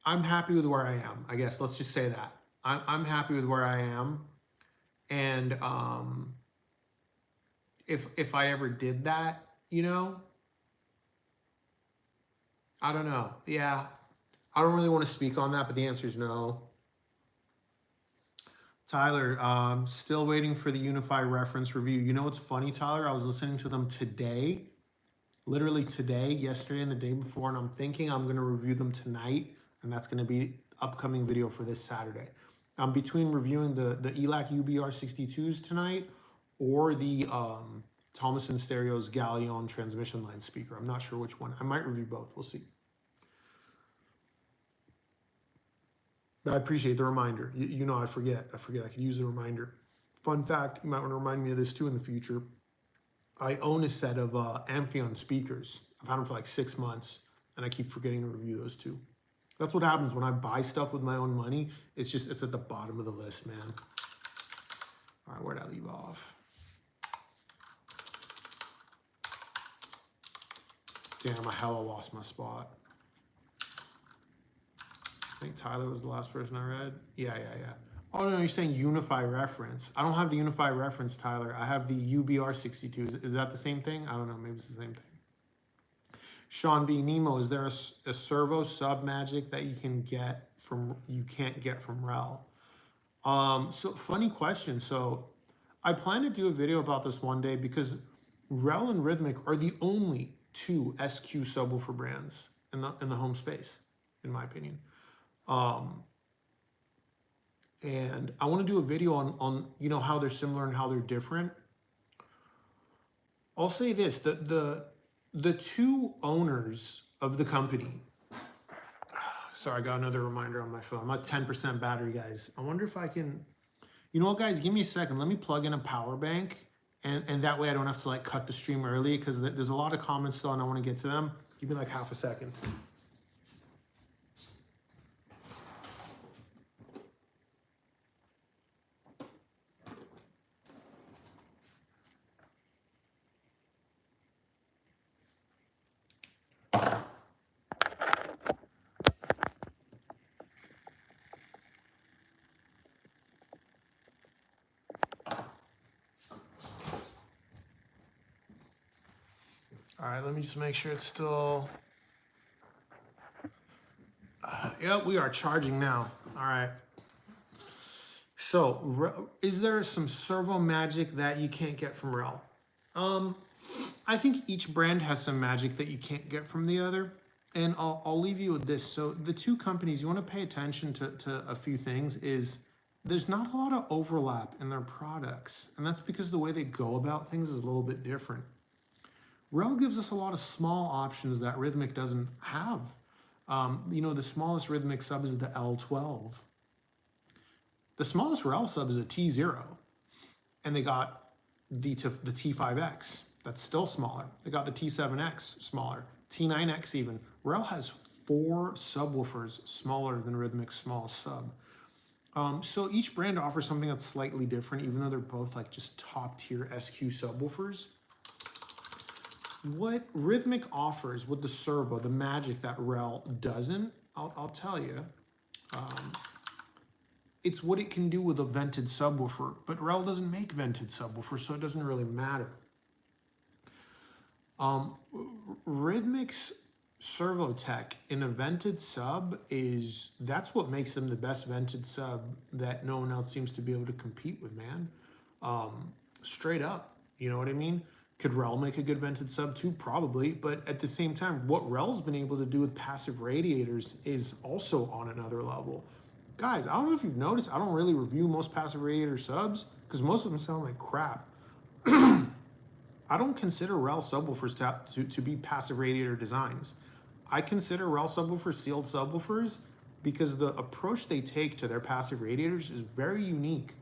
I'm happy with where I am. I guess let's just say that I'm happy with where I am, and if I ever did that, I don't know. Yeah, I don't really want to speak on that, but the answer is no. Tyler, still waiting for the Unify reference review. You know what's funny, Tyler? I was listening to them today, literally today, yesterday, and the day before, and I'm thinking I'm going to review them tonight, and that's going to be upcoming video for this Saturday. I'm between reviewing the ELAC UBR62s tonight or the Thomas & Stereo's Galleon transmission line speaker. I'm not sure which one. I might review both. We'll see. But I appreciate the reminder. You know, I forget. I could use the reminder. Fun fact, you might want to remind me of this too in the future. I own a set of Amphion speakers. I've had them for like 6 months, and I keep forgetting to review those too. That's what happens when I buy stuff with my own money. It's at the bottom of the list, man. All right, where'd I leave off? Damn, I hella lost my spot. I think Tyler was the last person I read. Yeah. Oh, no, you're saying Unify reference. I don't have the Unify reference, Tyler. I have the UBR62. Is that the same thing? I don't know. Maybe it's the same thing. Sean B. Nemo, is there a servo sub magic that you can't get from Rel? So funny question. So I plan to do a video about this one day because Rel and Rhythmic are the only two SQ subwoofer brands in the home space, in my opinion. And I want to do a video on how they're similar and how they're different. I'll say this, the two owners of the company, sorry, I got another reminder on my phone. I'm at 10% battery, guys. I wonder if I can, you know what, guys, give me a second. Let me plug in a power bank, and that way I don't have to like cut the stream early because there's a lot of comments still and I want to get to them. Give me like half a second. All right, let me just make sure it's still. Yep, we are charging now. All right. So, is there some servo magic that you can't get from Rel? I think each brand has some magic that you can't get from the other. And I'll leave you with this. So the two companies, you want to pay attention to a few things is there's not a lot of overlap in their products. And that's because the way they go about things is a little bit different. Rel gives us a lot of small options that Rhythmic doesn't have. The smallest Rhythmic sub is the L12. The smallest Rel sub is a T0. And they got the T5X. That's still smaller. They got the T7X smaller. T9X even. Rel has 4 subwoofers smaller than Rhythmic's smallest sub. So each brand offers something that's slightly different, even though they're both like just top tier SQ subwoofers. What Rhythmic offers with the servo, the magic that Rel doesn't, I'll tell you, it's what it can do with a vented subwoofer, but Rel doesn't make vented subwoofers, so it doesn't really matter. Rhythmic's servo tech in a vented sub that's what makes them the best vented sub that no one else seems to be able to compete with, man. Straight up, you know what I mean? Could Rel make a good vented sub too? Probably, but at the same time, what Rel's been able to do with passive radiators is also on another level. Guys, I don't know if you've noticed, I don't really review most passive radiator subs because most of them sound like crap. I don't consider Rel subwoofers to be passive radiator designs. I consider Rel subwoofers sealed subwoofers because the approach they take to their passive radiators is very unique.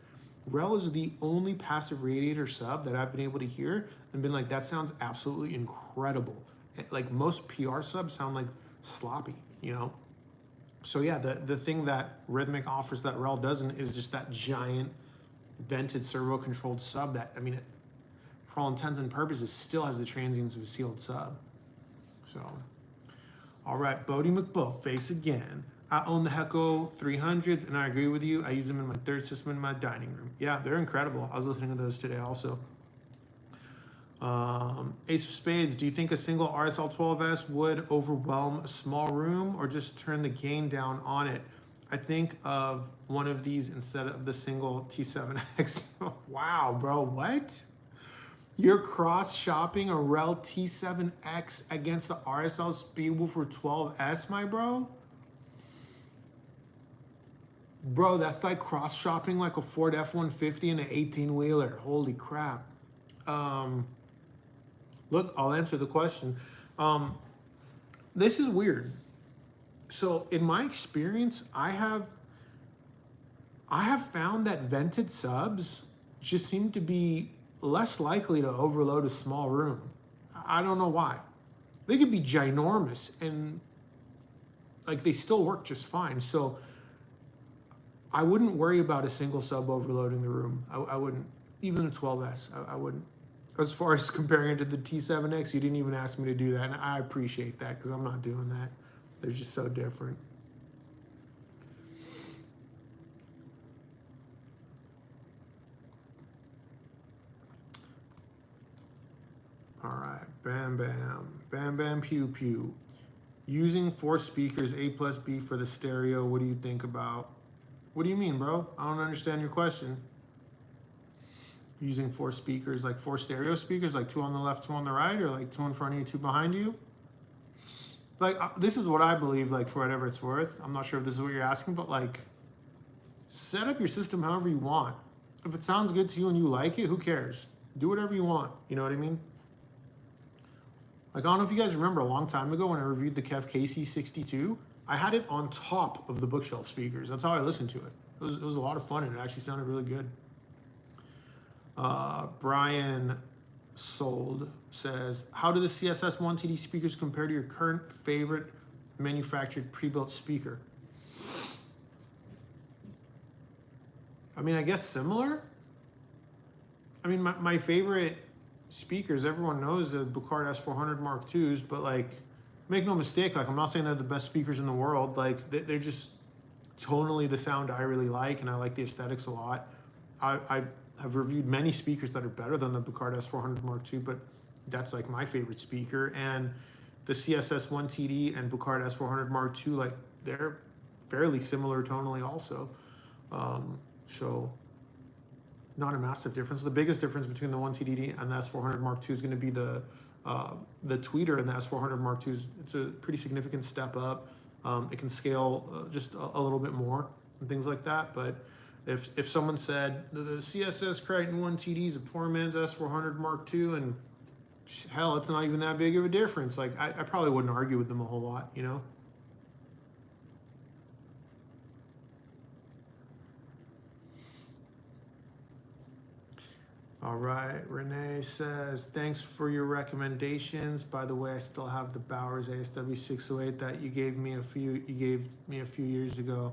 Rel is the only passive radiator sub that I've been able to hear and been like, that sounds absolutely incredible. Like most PR subs sound like sloppy, you know? So yeah, the thing that Rhythmic offers that Rel doesn't is just that giant vented servo controlled sub that, I mean, it, for all intents and purposes, still has the transients of a sealed sub. So, all right, Bodie McBoatface again. I own the Hecko 300s, and I agree with you. I use them in my third system in my dining room. Yeah, they're incredible. I was listening to those today also. Ace of Spades, do you think a single RSL 12S would overwhelm a small room or just turn the gain down on it? I think of one of these instead of the single T7X. Wow, bro, what? You're cross shopping a Rel T7X against the RSL Speedwoofer 12S, my bro? Bro, that's like cross shopping like a Ford F-150 and an 18-wheeler. Holy crap. Look, I'll answer the question. This is weird. So in my experience, I have found that vented subs just seem to be less likely to overload a small room. I don't know why. They could be ginormous and like they still work just fine. So I wouldn't worry about a single sub overloading the room. I wouldn't, even a 12S, I wouldn't. As far as comparing it to the T7X, you didn't even ask me to do that, and I appreciate that because I'm not doing that. They're just so different. All right, bam, bam, bam, bam, pew, pew. Using 4 speakers, A plus B for the stereo, what do you think about? What do you mean, bro? I don't understand your question. Using 4 speakers, like 4 stereo speakers, like 2 on the left, 2 on the right, or like 2 in front of you, 2 behind you? Like, this is what I believe, like, for whatever it's worth. I'm not sure if this is what you're asking, but like, set up your system however you want. If it sounds good to you and you like it, who cares? Do whatever you want, you know what I mean? Like, I don't know if you guys remember a long time ago when I reviewed the Kev KC62, I had it on top of the bookshelf speakers. That's how I listened to it. It was a lot of fun and it actually sounded really good. Brian Sold says, how do the CSS 1TD speakers compare to your current favorite manufactured pre-built speaker? I mean, I guess similar. I mean, my favorite speakers, everyone knows the Bucard S400 Mark IIs, but like, make no mistake, like I'm not saying they're the best speakers in the world. Like they're just tonally the sound I really like, and I like the aesthetics a lot. I have reviewed many speakers that are better than the Bucard S400 Mark II, but that's like my favorite speaker. And the CSS 1TD and Bucard S400 Mark II, like they're fairly similar tonally also. So not a massive difference. The biggest difference between the 1TD and the S400 Mark II is going to be the tweeter in the S400 Mark II. It's a pretty significant step up. It can scale just a little bit more and things like that. But if someone said the CSS Crichton 1TD is a poor man's S400 Mark II, and hell, it's not even that big of a difference, like I probably wouldn't argue with them a whole lot, you know? All right, Renee says, thanks for your recommendations. By the way, I still have the Bowers ASW 608 that you gave me a few years ago.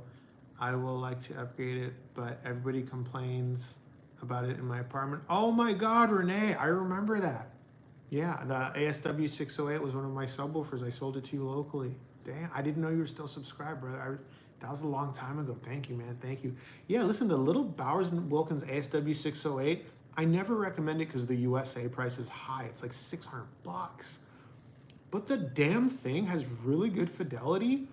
I will like to upgrade it, but everybody complains about it in my apartment. Oh my God, Renee, I remember that. Yeah, the ASW 608 was one of my subwoofers. I sold it to you locally. Damn, I didn't know you were still subscribed, brother. That was a long time ago. Thank you, man. Thank you. Yeah, listen, the little Bowers & Wilkins ASW 608, I never recommend it because the USA price is high. It's like $600. But the damn thing has really good fidelity.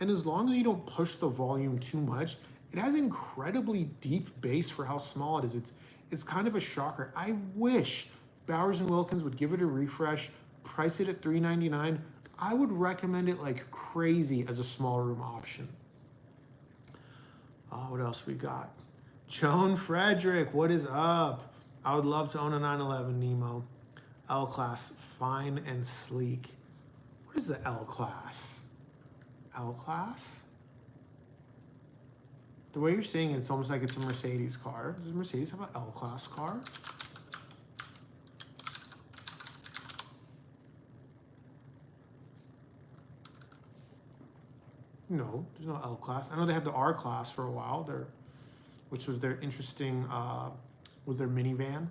And as long as you don't push the volume too much, it has incredibly deep bass for how small it is. It's kind of a shocker. I wish Bowers & Wilkins would give it a refresh, price it at $399. I would recommend it like crazy as a small room option. What else we got? Joan Frederick, what is up? I would love to own a 911 Nemo. L-Class, fine and sleek. What is the L-Class? L-Class? The way you're saying it, it's almost like it's a Mercedes car. Does Mercedes have an L-Class car? No, there's no L class. I know they had the R class for a while there, which was their interesting, was their minivan.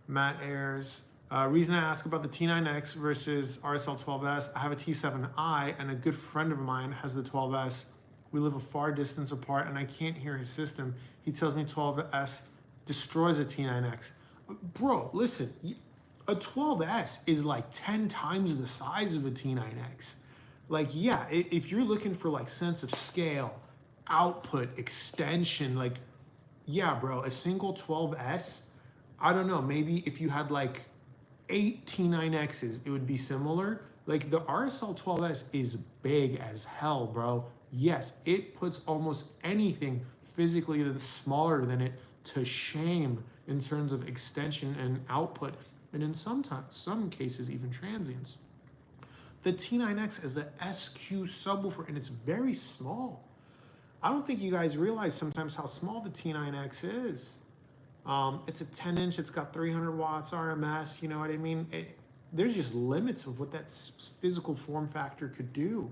Matt Ayers. Reason I ask about the T9X versus RSL 12S, I have a T7i and a good friend of mine has the 12S. We live a far distance apart and I can't hear his system. He tells me 12S destroys a T9X. Bro, listen, a 12S is like 10 times the size of a T9X. Like, yeah, if you're looking for like sense of scale, output, extension, like, yeah, bro, a single 12S, I don't know, maybe if you had like 8 T9Xs, it would be similar. Like the RSL 12S is big as hell, bro. Yes, it puts almost anything physically that's smaller than it to shame in terms of extension and output, and in some cases even transients. The T9X is a SQ subwoofer and it's very small. I don't think you guys realize sometimes how small the T9X is. It's a 10-inch, it's got 300 watts RMS, you know what I mean? There's just limits of what that physical form factor could do.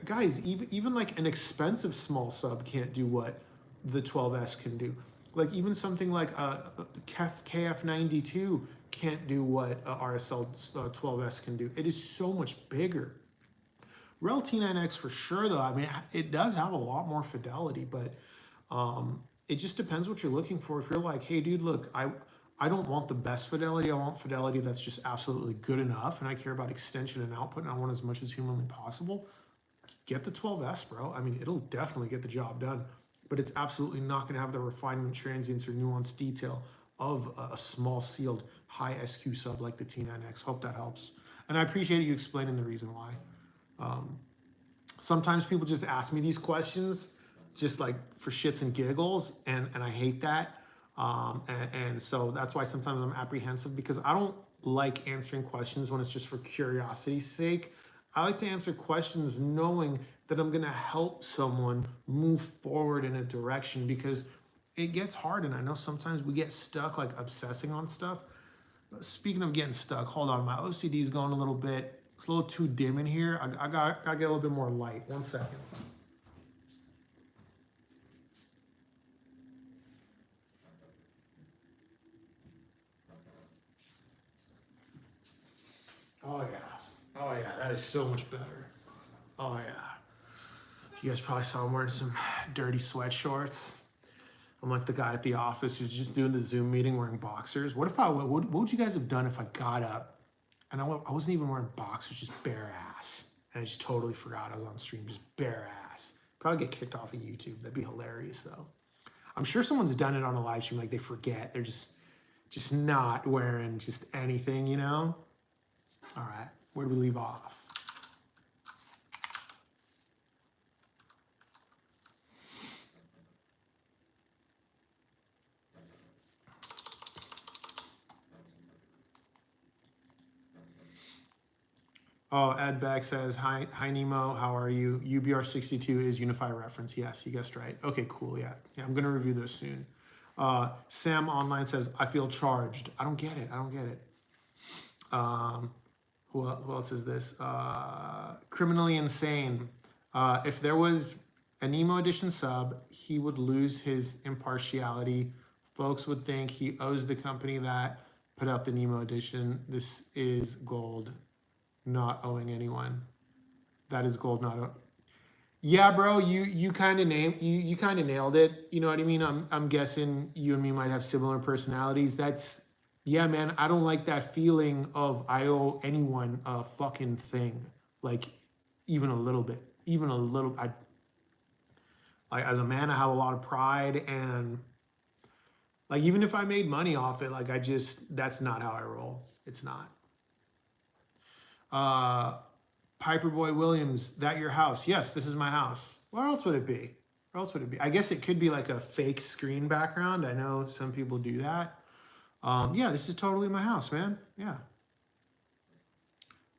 Guys, even like an expensive small sub can't do what the 12S can do. Like even something like a KF92 can't do what a RSL 12S can do. It is so much bigger. Rel T9X for sure though, I mean, it does have a lot more fidelity, but it just depends what you're looking for. If you're like, hey dude, look, I don't want the best fidelity, I want fidelity that's just absolutely good enough, and I care about extension and output, and I want as much as humanly possible, get the 12S, bro. I mean, it'll definitely get the job done, but it's absolutely not gonna have the refinement, transients, or nuanced detail of a small sealed high SQ sub like the T9X. Hope that helps. And I appreciate you explaining the reason why. Sometimes people just ask me these questions just like for shits and giggles, and I hate that. And so that's why sometimes I'm apprehensive, because I don't like answering questions when it's just for curiosity's sake. I like to answer questions knowing that I'm gonna help someone move forward in a direction, because it gets hard, and I know sometimes we get stuck like obsessing on stuff. Speaking of getting stuck, hold on, my OCD is going a little bit, it's a little too dim in here. I gotta get a little bit more light. 1 second. Oh yeah. Oh yeah, that is so much better. Oh yeah. You guys probably saw I'm wearing some dirty sweat shorts. I'm like the guy at the office who's just doing the Zoom meeting wearing boxers. What would you guys have done if I got up and I wasn't even wearing boxers, just bare ass? And I just totally forgot I was on stream, just bare ass. Probably get kicked off of YouTube. That'd be hilarious though. I'm sure someone's done it on a live stream, like they forget. They're just not wearing just anything, you know? All right, where do we leave off? Oh, Ed Beck says, hi Nemo, how are you? UBR62 is Unify reference. Yes, you guessed right. Okay, cool, yeah. Yeah, I'm gonna review those soon. Sam Online says, I feel charged. I don't get it, Who else is this? Criminally Insane. If there was a Nemo edition sub, he would lose his impartiality. Folks would think he owes the company that put out the Nemo edition. This is gold, not owing anyone. That is gold, not. Yeah, bro, you kind of nailed it. You know what I mean? I'm guessing you and me might have similar personalities. Yeah, man, I don't like that feeling of I owe anyone a fucking thing. Like even a little bit. Like as a man, I have a lot of pride, and like even if I made money off it, like that's not how I roll. It's not. Piperboy Williams, that your house? Yes, this is my house. Where else would it be? Where else would it be? I guess it could be like a fake screen background. I know some people do that. Yeah, this is totally my house, man. Yeah.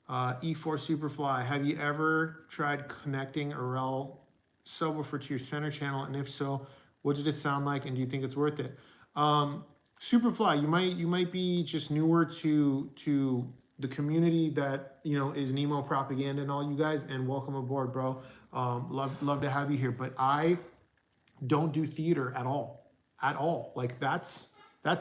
E4 Superfly, have you ever tried connecting a rel subwoofer to your center channel? And if so, what did it sound like? And do you think it's worth it? Superfly, you might be just newer to the community that is Nemo propaganda and all you guys, and welcome aboard, bro. Love to have you here. But I don't do theater at all. Like that's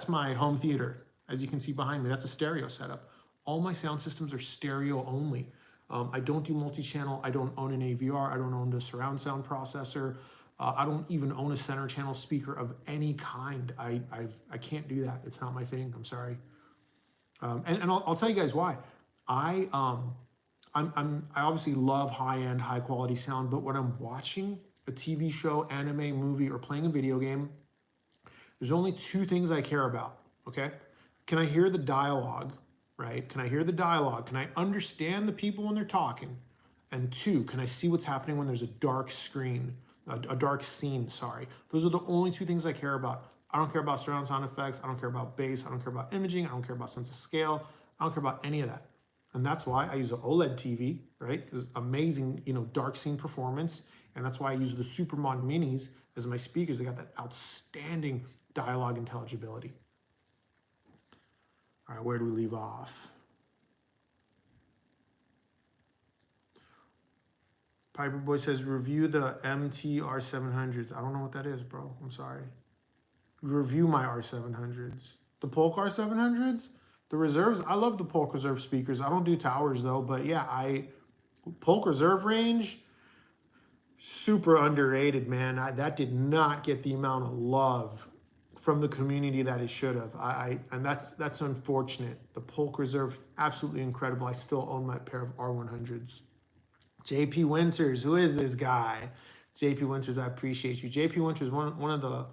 my home theater. As you can see behind me, that's a stereo setup. All my sound systems are stereo only. I don't do multi-channel. I don't own an AVR. I don't own a surround sound processor. I don't even own a center channel speaker of any kind. I can't do that. It's not my thing. I'm sorry. And I'll tell you guys why. I I obviously love high end, high quality sound, but when I'm watching a TV show, anime, movie, or playing a video game, there's only two things I care about. Okay, can I hear the dialogue? Right? Can I hear the dialogue? Can I understand the people when they're talking? And two, can I see what's happening when there's a dark screen, a dark scene? Sorry, those are the only two things I care about. I don't care about surround sound effects. I don't care about bass. I don't care about imaging. I don't care about sense of scale. I don't care about any of that. And that's why I use an OLED TV, right? Because amazing, dark scene performance. And that's why I use the Supermon Minis as my speakers. They got that outstanding dialogue intelligibility. All right, where do we leave off? Piper Boy says, review the MT R700s. I don't know what that is, bro. I'm sorry. Review my R700s. The Polk R700s? The reserves, I love the Polk Reserve speakers. I don't do towers though, but yeah, Polk Reserve range, super underrated, man. That did not get the amount of love from the community that it should have. And that's unfortunate. The Polk Reserve, absolutely incredible. I still own my pair of R100s. JP Winters, who is this guy? JP Winters, I appreciate you. JP Winters, one of the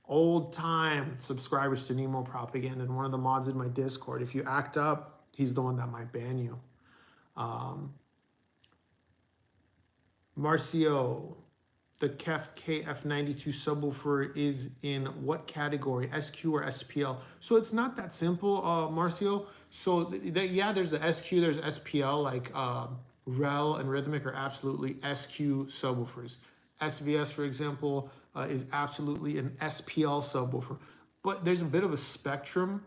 old-time subscribers to Nemo Propaganda and one of the mods in my Discord. If you act up, he's the one that might ban you. Marcio, the KF92 subwoofer is in what category, SQ or SPL? So it's not that simple, Marcio. So yeah, there's the SQ, there's SPL, like REL and Rhythmic are absolutely SQ subwoofers. SVS, for example, is absolutely an SPL subwoofer. But there's a bit of a spectrum,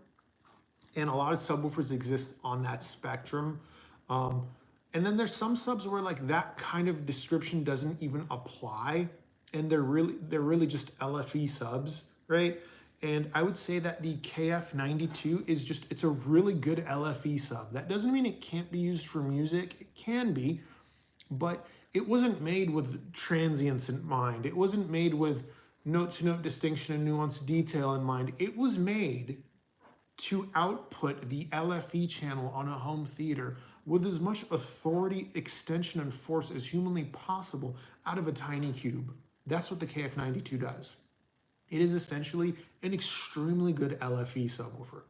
and a lot of subwoofers exist on that spectrum. And then there's some subs where like that kind of description doesn't even apply, and they're really just LFE subs, right? And I would say that the KF92 is it's a really good LFE sub. That doesn't mean it can't be used for music. It can be, but it wasn't made with transience in mind. It wasn't made with note-to-note distinction and nuanced detail in mind. It was made to output the LFE channel on a home theater with as much authority, extension, and force as humanly possible out of a tiny cube. That's what the KF92 does. It is essentially an extremely good LFE subwoofer.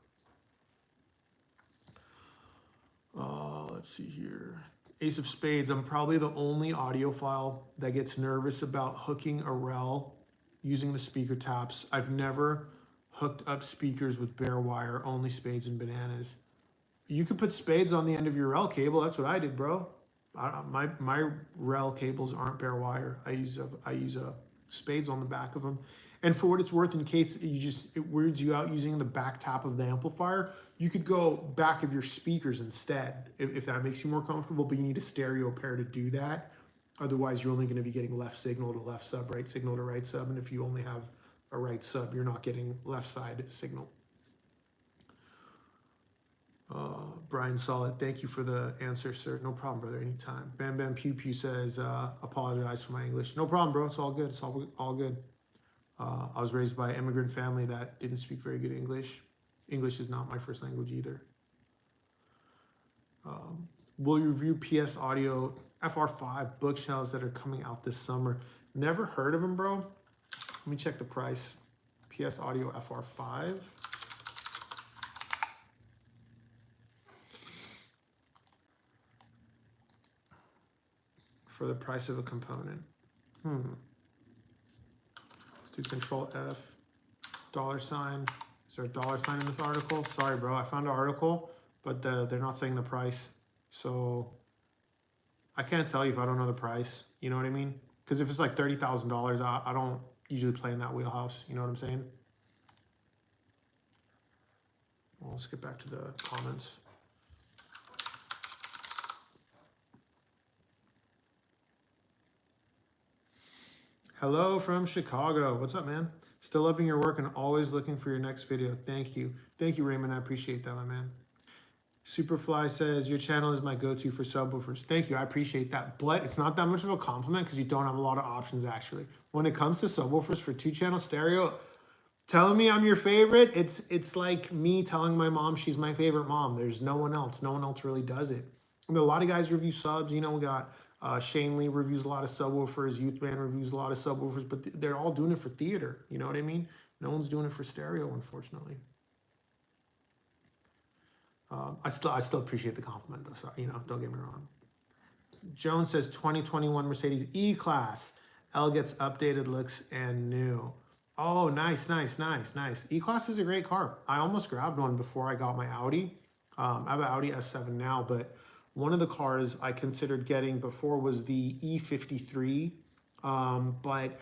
Let's see here. Ace of Spades, I'm probably the only audiophile that gets nervous about hooking a REL using the speaker taps. I've never hooked up speakers with bare wire, only spades and bananas. You could put spades on the end of your REL cable. That's what I did, bro. My REL cables aren't bare wire. I use spades on the back of them. And for what it's worth, in case it weirds you out using the back tap of the amplifier, you could go back of your speakers instead, if that makes you more comfortable, but you need a stereo pair to do that. Otherwise, you're only going to be getting left signal to left sub, right signal to right sub. And if you only have a right sub, you're not getting left side signal. Brian Solid, thank you for the answer, sir. No problem, brother, anytime. Bam Bam Pew Pew says, apologize for my English. No problem, bro. It's all good. It's all good. I was raised by an immigrant family that didn't speak very good English. English is not my first language either. Will you review PS Audio FR5 bookshelves that are coming out this summer? Never heard of them, bro. Let me check the price. PS Audio FR5. For the price of a component. Do Control F, $. Is there a $sign in this article? Sorry, bro. I found an article, but they're not saying the price. So I can't tell you if I don't know the price. You know what I mean? Because if it's like $30,000, I don't usually play in that wheelhouse. You know what I'm saying? Well, let's get back to the comments. Hello from Chicago. What's up, man? Still loving your work and always looking for your next video. Thank you. Thank you, Raymond. I appreciate that, my man. Superfly says, your channel is my go-to for subwoofers. Thank you. I appreciate that. But it's not that much of a compliment because you don't have a lot of options, actually. When it comes to subwoofers for 2-channel stereo, telling me I'm your favorite, it's like me telling my mom she's my favorite mom. There's no one else. No one else really does it. I mean, a lot of guys review subs. You know, we got Shane Lee reviews a lot of subwoofers. Youthman reviews a lot of subwoofers. But they're all doing it for theater. You know what I mean? No one's doing it for stereo, unfortunately. I still appreciate the compliment, though. So, you know, don't get me wrong. Jones says 2021 Mercedes E-Class. L gets updated looks and new. Oh, nice. E-Class is a great car. I almost grabbed one before I got my Audi. I have an Audi S7 now, but one of the cars I considered getting before was the E53. But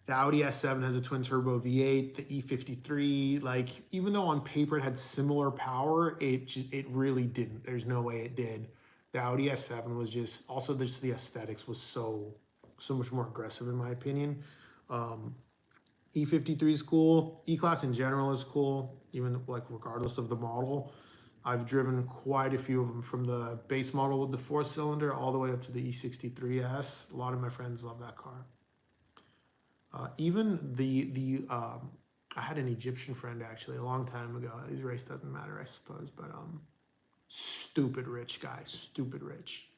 the Audi S7 has a twin turbo V8, the E53, like, even though on paper it had similar power, it really didn't. There's no way it did. The Audi S7 was just, also just the aesthetics was so much more aggressive in my opinion. E53 is cool. E-Class in general is cool, even like regardless of the model. I've driven quite a few of them from the base model with the 4-cylinder all the way up to the E63S. A lot of my friends love that car. Even I had an Egyptian friend actually a long time ago. His race doesn't matter, I suppose, but stupid rich guy, stupid rich.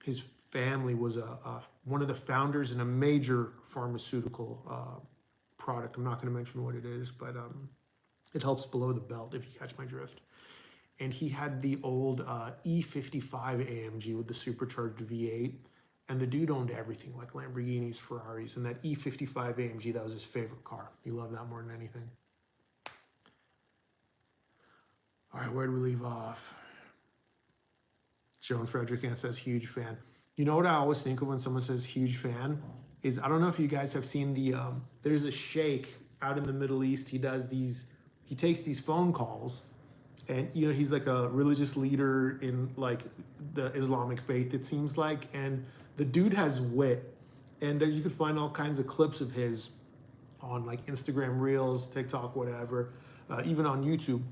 His family was one of the founders in a major pharmaceutical product. I'm not going to mention what it is, but it helps below the belt, if you catch my drift. And he had the old E55 AMG with the supercharged V8. And the dude owned everything, like Lamborghinis, Ferraris, and that E55 AMG, that was his favorite car. He loved that more than anything. All right, where do we leave off? Joan Frederick says, huge fan. You know what I always think of when someone says huge fan? Is, I don't know if you guys have seen the, there's a sheikh out in the Middle East. He takes these phone calls. And, you know, he's like a religious leader in like the Islamic faith, it seems like. And the dude has wit. And there you can find all kinds of clips of his on like Instagram Reels, TikTok, whatever, even on YouTube.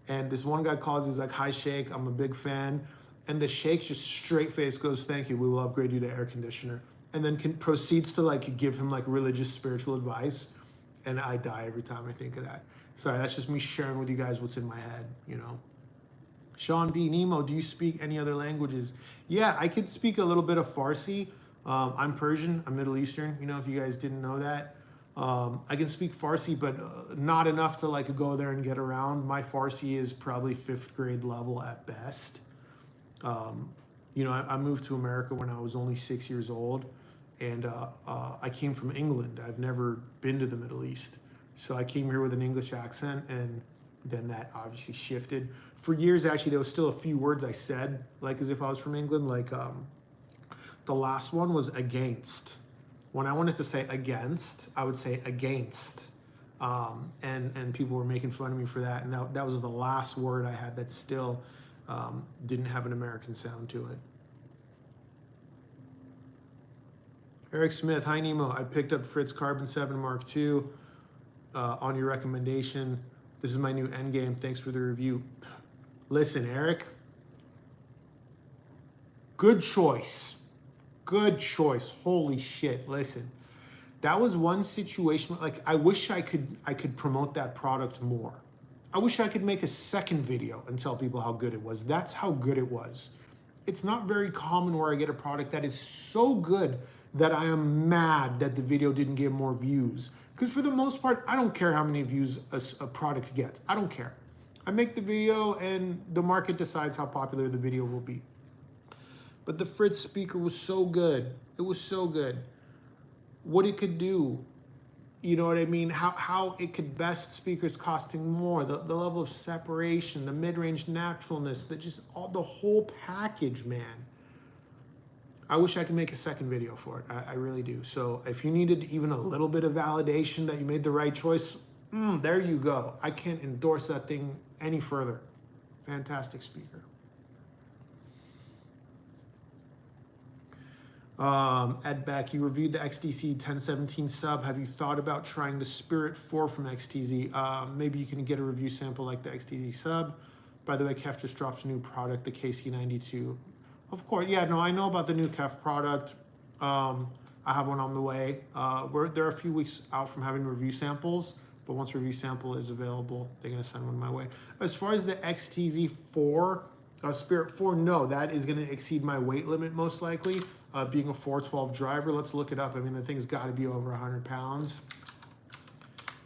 And this one guy calls, he's like, hi, Sheikh, I'm a big fan. And the Sheikh just straight face goes, thank you, we will upgrade you to air conditioner. And then proceeds to like give him like religious, spiritual advice. And I die every time I think of that. Sorry, that's just me sharing with you guys what's in my head, you know. Sean B. Nemo, do you speak any other languages? Yeah, I could speak a little bit of Farsi. I'm Persian, I'm Middle Eastern, you know, if you guys didn't know that. I can speak Farsi, but not enough to like go there and get around. My Farsi is probably 5th grade level at best. You know, I moved to America when I was only 6 years old, and I came from England. I've never been to the Middle East. So I came here with an English accent, and then that obviously shifted. For years, actually, there was still a few words I said, like as if I was from England. Like the last one was against. When I wanted to say against, I would say against. And people were making fun of me for that. And that was the last word I had that still didn't have an American sound to it. Eric Smith, hi Nemo. I picked up Fritz Carbon 7 Mark II on your recommendation. This is my new endgame. Thanks for the review. Listen, Eric, good choice. Good choice. Holy shit. Listen, that was one situation. Like, I wish I could promote that product more. I wish I could make a second video and tell people how good it was. That's how good it was. It's not very common where I get a product that is so good that I am mad that the video didn't get more views. Because for the most part, I don't care how many views a product gets. I don't care. I make the video and the market decides how popular the video will be. But the Fritz speaker was so good. It was so good. What it could do, you know what I mean? How it could best speakers costing more, the level of separation, the mid-range naturalness, the whole package, man. I wish I could make a second video for it. I really do. So if you needed even a little bit of validation that you made the right choice, There you go. I can't endorse that thing any further. Fantastic speaker. Ed Beck, you reviewed the XTC 1017 sub. Have you thought about trying the Spirit 4 from XTZ? Maybe you can get a review sample like the XTZ sub. By the way, Kef just dropped a new product, the KC92. Of course, yeah, no, I know about the new Kef product. I have one on the way. They're a few weeks out from having review samples, but once review sample is available, they're gonna send one my way. As far as the XTZ4, Spirit 4, no, that is gonna exceed my weight limit most likely. Being a 412 driver, let's look it up. I mean, the thing's gotta be over 100 pounds.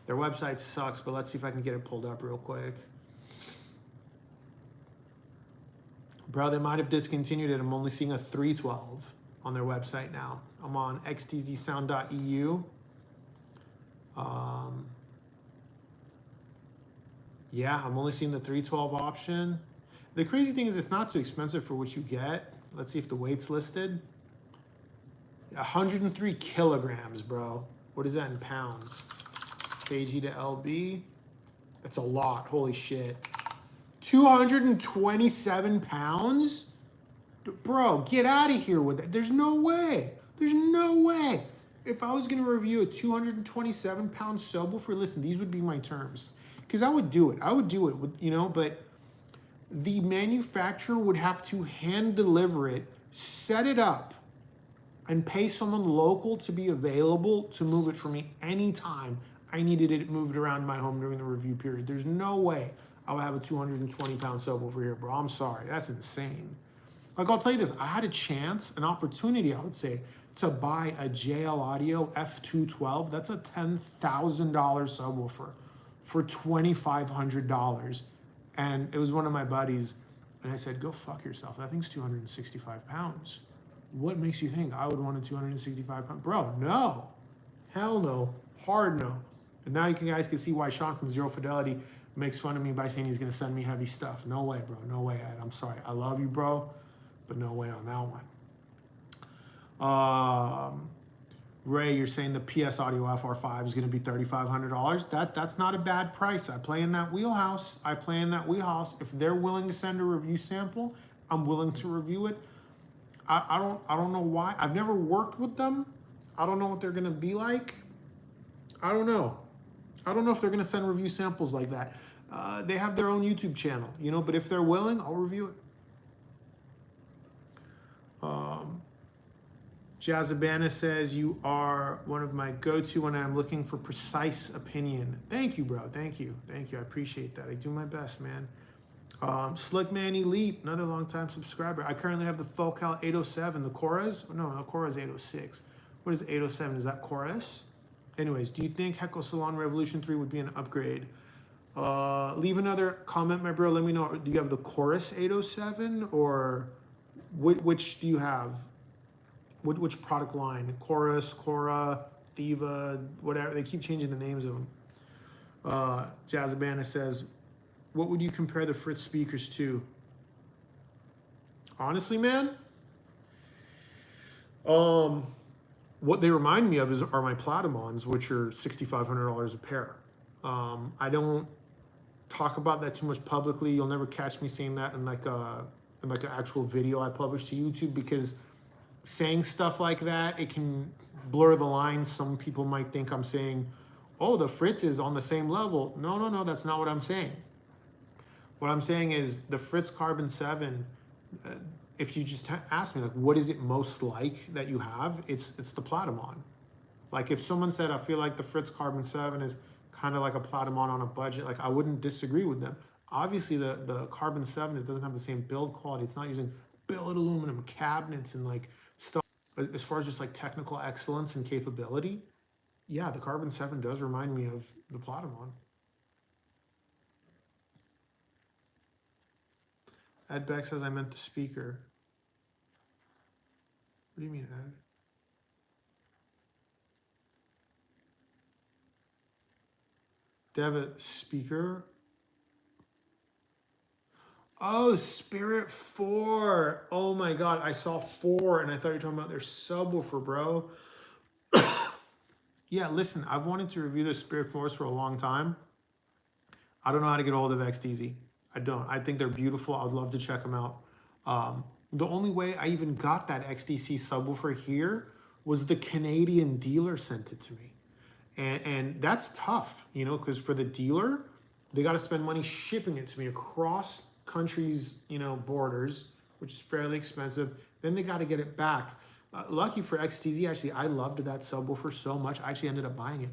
Their website sucks, but let's see if I can get it pulled up real quick. Bro, they might have discontinued it. I'm only seeing a 312 on their website now. I'm on xtzsound.eu. Yeah, I'm only seeing the 312 option. The crazy thing is it's not too expensive for what you get. Let's see if the weight's listed. 103 kilograms, bro. What is that in pounds? KG to LB. That's a lot. Holy shit. 227 pounds? Bro, get out of here with that. There's no way. There's no way. If I was going to review a 227 pound subwoofer, listen, these would be my terms. Because I would do it. I would do it, you know, but the manufacturer would have to hand deliver it, set it up, and pay someone local to be available to move it for me anytime I needed it moved around my home during the review period. There's no way I would have a 220 pound subwoofer here, bro. I'm sorry. That's insane. Like, I'll tell you this. I had a chance, an opportunity, I would say, to buy a JL Audio F212. That's a $10,000 subwoofer for $2,500. And it was one of my buddies. And I said, go fuck yourself. That thing's 265 pounds. What makes you think I would want a 265 pound? Bro, no. Hell no. Hard no. And now you guys can see why Sean from Zero Fidelity makes fun of me by saying he's going to send me heavy stuff. No way, bro. No way, Ed. I'm sorry. I love you, bro. But no way on that one. Ray, you're saying the PS Audio FR5 is going to be $3,500. That's not a bad price. I play in that wheelhouse. If they're willing to send a review sample, I'm willing to review it. I don't know why. I've never worked with them. I don't know what they're going to be like. I don't know. I don't know if they're going to send review samples like that. They have their own YouTube channel, you know, but if they're willing, I'll review it. Jazabana says, you are one of my go-to when I'm looking for precise opinion. Thank you, bro. Thank you. Thank you. I appreciate that. I do my best, man. Slickman Elite, another long-time subscriber. I currently have the Focal 807, the Chorus. No, the Chorus 806. What is 807? Is that Chorus? Anyways, do you think Heco Salon Revolution 3 would be an upgrade? Leave another comment, my bro. Let me know. Do you have the Chorus 807 or which do you have? Which product line? Chorus, Cora, Diva, whatever. They keep changing the names of them. Jazzabana says, what would you compare the Fritz speakers to? Honestly, man, what they remind me of are my Platimons, which are $6,500 a pair. I don't talk about that too much publicly. You'll never catch me saying that in like an actual video I publish to YouTube, because saying stuff like that, it can blur the lines. Some people might think I'm saying, oh, the Fritz is on the same level. No, that's not what I'm saying. What I'm saying is the Fritz Carbon 7, if you just ask me, like, what is it most like that you have? It's the Platimon. Like, if someone said, I feel like the Fritz Carbon 7 is kind of like a Platimon on a budget, like, I wouldn't disagree with them. Obviously, the Carbon 7 doesn't have the same build quality. It's not using billet aluminum cabinets and, like, stuff. As far as just, like, technical excellence and capability, yeah, the Carbon 7 does remind me of the Platimon. Ed Beck says I meant the speaker. What do you mean, Ed? Dev, speaker? Oh, Spirit 4. Oh my God, I saw 4 and I thought you were talking about their subwoofer, bro. Yeah, listen, I've wanted to review the Spirit Force for a long time. I don't know how to get a hold of XTZ. I don't. I think they're beautiful. I would love to check them out. The only way I even got that XDC subwoofer here was the Canadian dealer sent it to me. And that's tough, you know, because for the dealer, they got to spend money shipping it to me across countries, you know, borders, which is fairly expensive. Then they got to get it back. Lucky for XTZ, actually, I loved that subwoofer so much. I actually ended up buying it,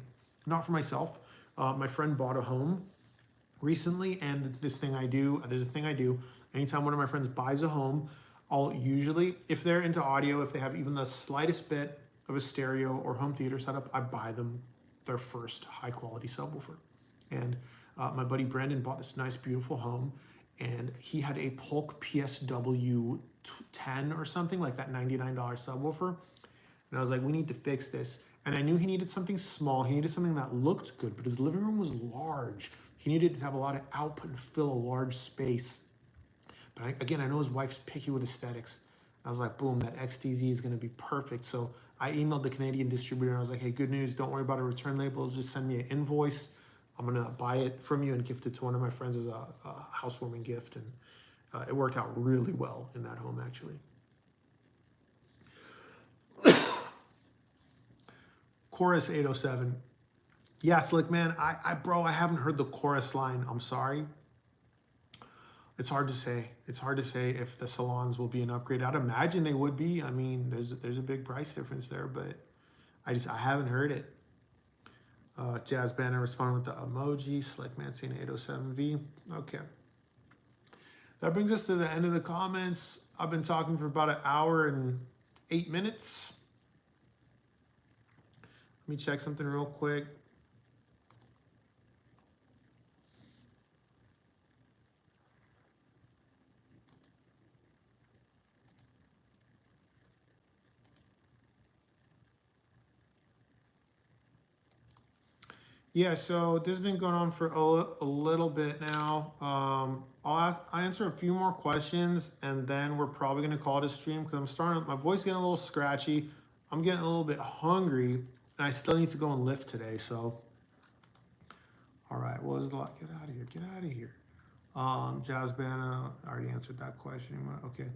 not for myself. My friend bought a home recently, and there's a thing I do. Anytime one of my friends buys a home, I'll usually, if they're into audio, if they have even the slightest bit of a stereo or home theater setup, I buy them their first high quality subwoofer. And my buddy Brandon bought this nice, beautiful home, and he had a Polk PSW 10 or something, like that $99 subwoofer. And I was like, we need to fix this. And I knew he needed something small. He needed something that looked good, but his living room was large. He needed to have a lot of output and fill a large space. But again, I know his wife's picky with aesthetics. I was like, boom, that XTZ is going to be perfect. So I emailed the Canadian distributor and I was like, hey, good news. Don't worry about a return label. Just send me an invoice. I'm going to buy it from you and gift it to one of my friends as a housewarming gift. And it worked out really well in that home, actually. Chorus 807. Yeah, Slick Man, bro, I haven't heard the chorus line. I'm sorry. It's hard to say. It's hard to say if the salons will be an upgrade. I'd imagine they would be. I mean, there's a big price difference there, but I haven't heard it. Jazz Banner responding with the emoji. Slick Man saying 807V. Okay. That brings us to the end of the comments. I've been talking for about 1 hour and 8 minutes. Let me check something real quick. Yeah, so this has been going on for a little bit now. I'll answer a few more questions, and then we're probably gonna call it a stream because my voice is getting a little scratchy. I'm getting a little bit hungry, and I still need to go and lift today. So, all right, what was the lot? Get out of here! Get out of here! Jazzbana, I already answered that question. Okay.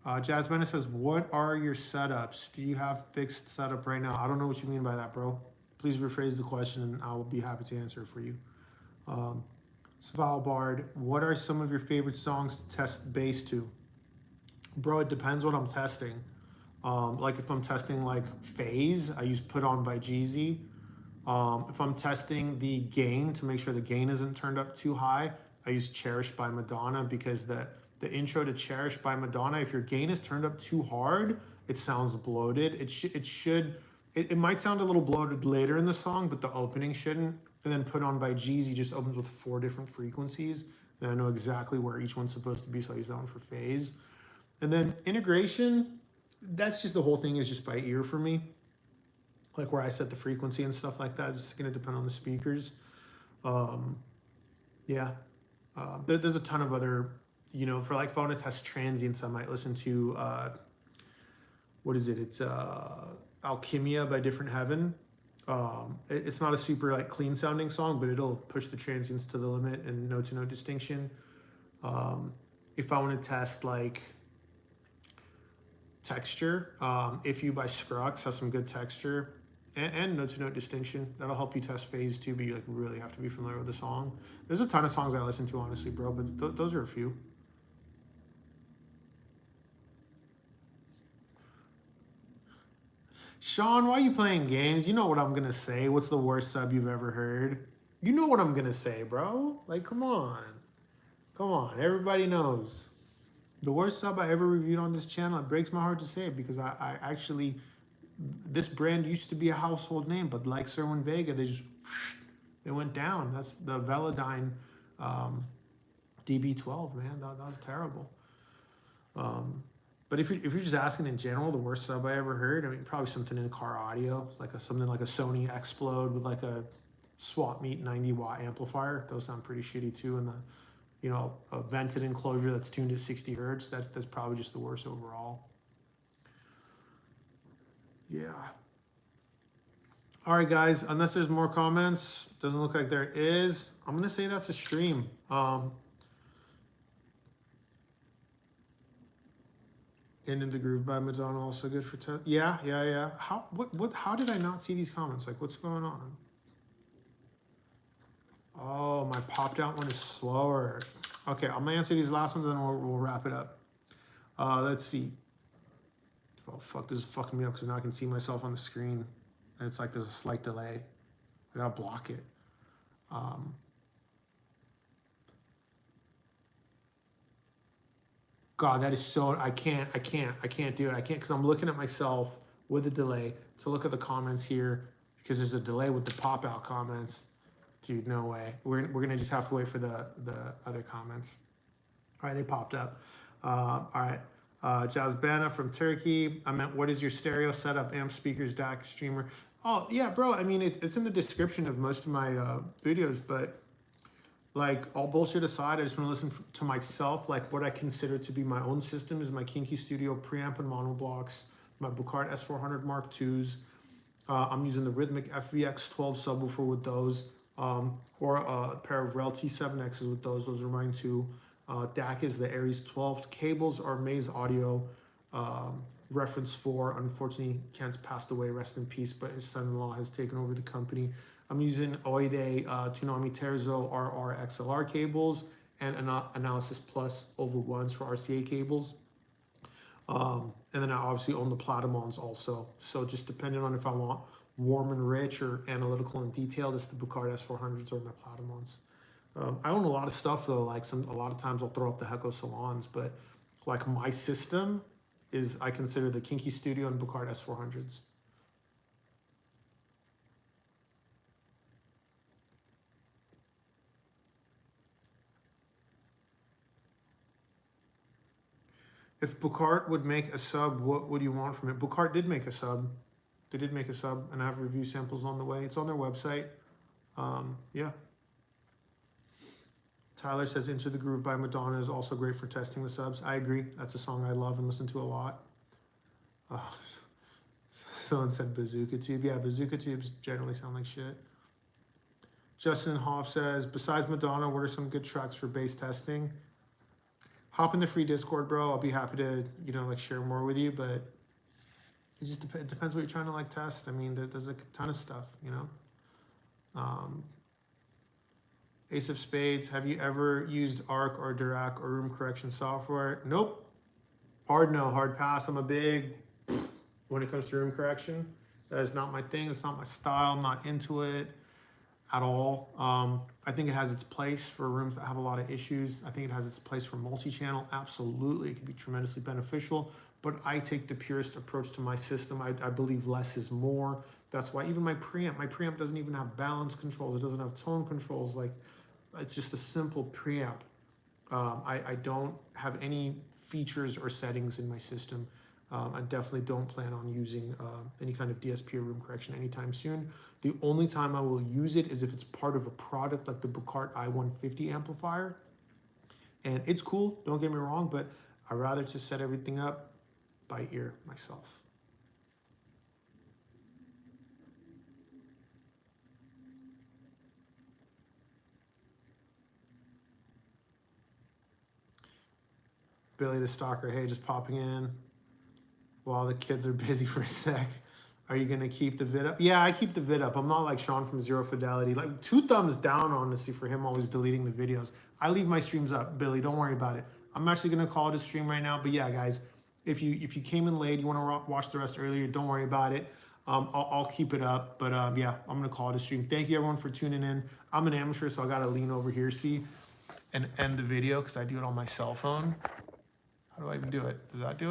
Jazzbana says, "What are your setups? Do you have fixed setup right now?" I don't know what you mean by that, bro. Please rephrase the question and I will be happy to answer it for you. Svalbard, what are some of your favorite songs to test bass to? Bro, it depends what I'm testing. Like if I'm testing like phase, I use Put On by Jeezy. If I'm testing the gain to make sure the gain isn't turned up too high, I use Cherish by Madonna because the intro to Cherish by Madonna, if your gain is turned up too hard, it sounds bloated. It might sound a little bloated later in the song, but the opening shouldn't. And then Put On by Jeezy just opens with 4 different frequencies. And I know exactly where each one's supposed to be, so I use that one for phase. And then integration, that's just the whole thing is just by ear for me. Like where I set the frequency and stuff like that. It's going to depend on the speakers. Yeah. There's a ton of other, you know, for like if I want to test transients, I might listen to, what is it? It's Alchemia by Different Heaven. It's not a super like clean sounding song, but it'll push the transients to the limit and note to note distinction. If I want to test like texture, If You by Scruggs has some good texture and note to note distinction. That'll help you test phase too, but you like really have to be familiar with the song. There's a ton of songs I listen to honestly, bro, but those are a few. Sean, why are you playing games? You know what I'm gonna say. What's the worst sub you've ever heard? You know what I'm gonna say, bro. Like, come on. Come on, everybody knows. The worst sub I ever reviewed on this channel, it breaks my heart to say it because I actually, this brand used to be a household name, but like Serwin Vega, they went down. That's the Velodyne DB12, man. That was terrible. But if you're just asking in general, the worst sub I ever heard, I mean, probably something in car audio, like something like a Sony Explode with like a swap meet 90-watt amplifier. Those sound pretty shitty too. And a vented enclosure that's tuned at 60 hertz. That's probably just the worst overall. Yeah. All right, guys, unless there's more comments, doesn't look like there is. I'm going to say that's a stream. In the Groove by Madonna, also good for test. Yeah. How did I not see these comments? Like, what's going on? Oh, my popped out one is slower. Okay, I'm gonna answer these last ones and then we'll wrap it up. Let's see. Oh, fuck, this is fucking me up because now I can see myself on the screen. And it's like there's a slight delay. I gotta block it. God, that is so, I can't do it. I can't, because I'm looking at myself with a delay to look at the comments here because there's a delay with the pop out comments. Dude, no way. We're gonna just have to wait for the other comments. All right, they popped up. All right, Jazbana from Turkey. I meant, what is your stereo setup, amp, speakers, DAC, streamer? Oh yeah, bro. I mean, it's in the description of most of my videos, but like, all bullshit aside, I just want to listen to myself. Like, what I consider to be my own system is my Kinky Studio preamp and monoblocks, my Bucard S400 Mark IIs. I'm using the Rhythmic FVX12 subwoofer with those, or a pair of Rel T7Xs with those. Those are mine too. DAC is the Aries 12. Cables are Maze Audio Reference 4. Unfortunately, Kent's passed away, rest in peace, but his son-in-law has taken over the company. I'm using Oide Tsunami Terzo RR XLR cables and Analysis Plus Oval 1s for RCA cables. And then I obviously own the Platimons also. So just depending on if I want warm and rich or analytical and detailed, it's the Bucard S400s or my Platimons. I own a lot of stuff though, like a lot of times I'll throw up the Heco Salons, but like my system is, I consider the Kinky Studio and Bucard S400s. If Bucard would make a sub, what would you want from it? Bucard did make a sub. They did make a sub, and I have review samples on the way. It's on their website. Yeah. Tyler says Into the Groove by Madonna is also great for testing the subs. I agree. That's a song I love and listen to a lot. Someone said Bazooka Tube. Yeah, Bazooka Tubes generally sound like shit. Justin Hoff says, besides Madonna, what are some good tracks for bass testing? Hop in the free Discord, bro. I'll be happy to, like share more with you, but it just depends what you're trying to like test. I mean, there's a ton of stuff, Ace of Spades, have you ever used ARC or Dirac or room correction software? Nope. Hard no, hard pass. I'm a big, when it comes to room correction, that is not my thing. It's not my style. I'm not into it at all. I think it has its place for rooms that have a lot of issues. I think it has its place for multi-channel. Absolutely, it can be tremendously beneficial, but I take the purest approach to my system. I believe less is more. That's why even my preamp doesn't even have balance controls. It doesn't have tone controls. Like, it's just a simple preamp. I don't have any features or settings in my system. I definitely don't plan on using any kind of DSP or room correction anytime soon. The only time I will use it is if it's part of a product like the Bucard i150 amplifier. And it's cool, don't get me wrong, but I'd rather just set everything up by ear myself. Billy the Stalker, hey, just popping in while the kids are busy for a sec. Are you gonna keep the vid up? Yeah, I keep the vid up. I'm not like Sean from Zero Fidelity. Like 2 thumbs down, honestly, for him always deleting the videos. I leave my streams up, Billy. Don't worry about it. I'm actually gonna call it a stream right now. But yeah, guys, if you came in late, you want to watch the rest earlier, don't worry about it. I'll keep it up. But yeah, I'm gonna call it a stream. Thank you everyone for tuning in. I'm an amateur, so I gotta lean over here, see, and end the video because I do it on my cell phone. How do I even do it? Does that do it?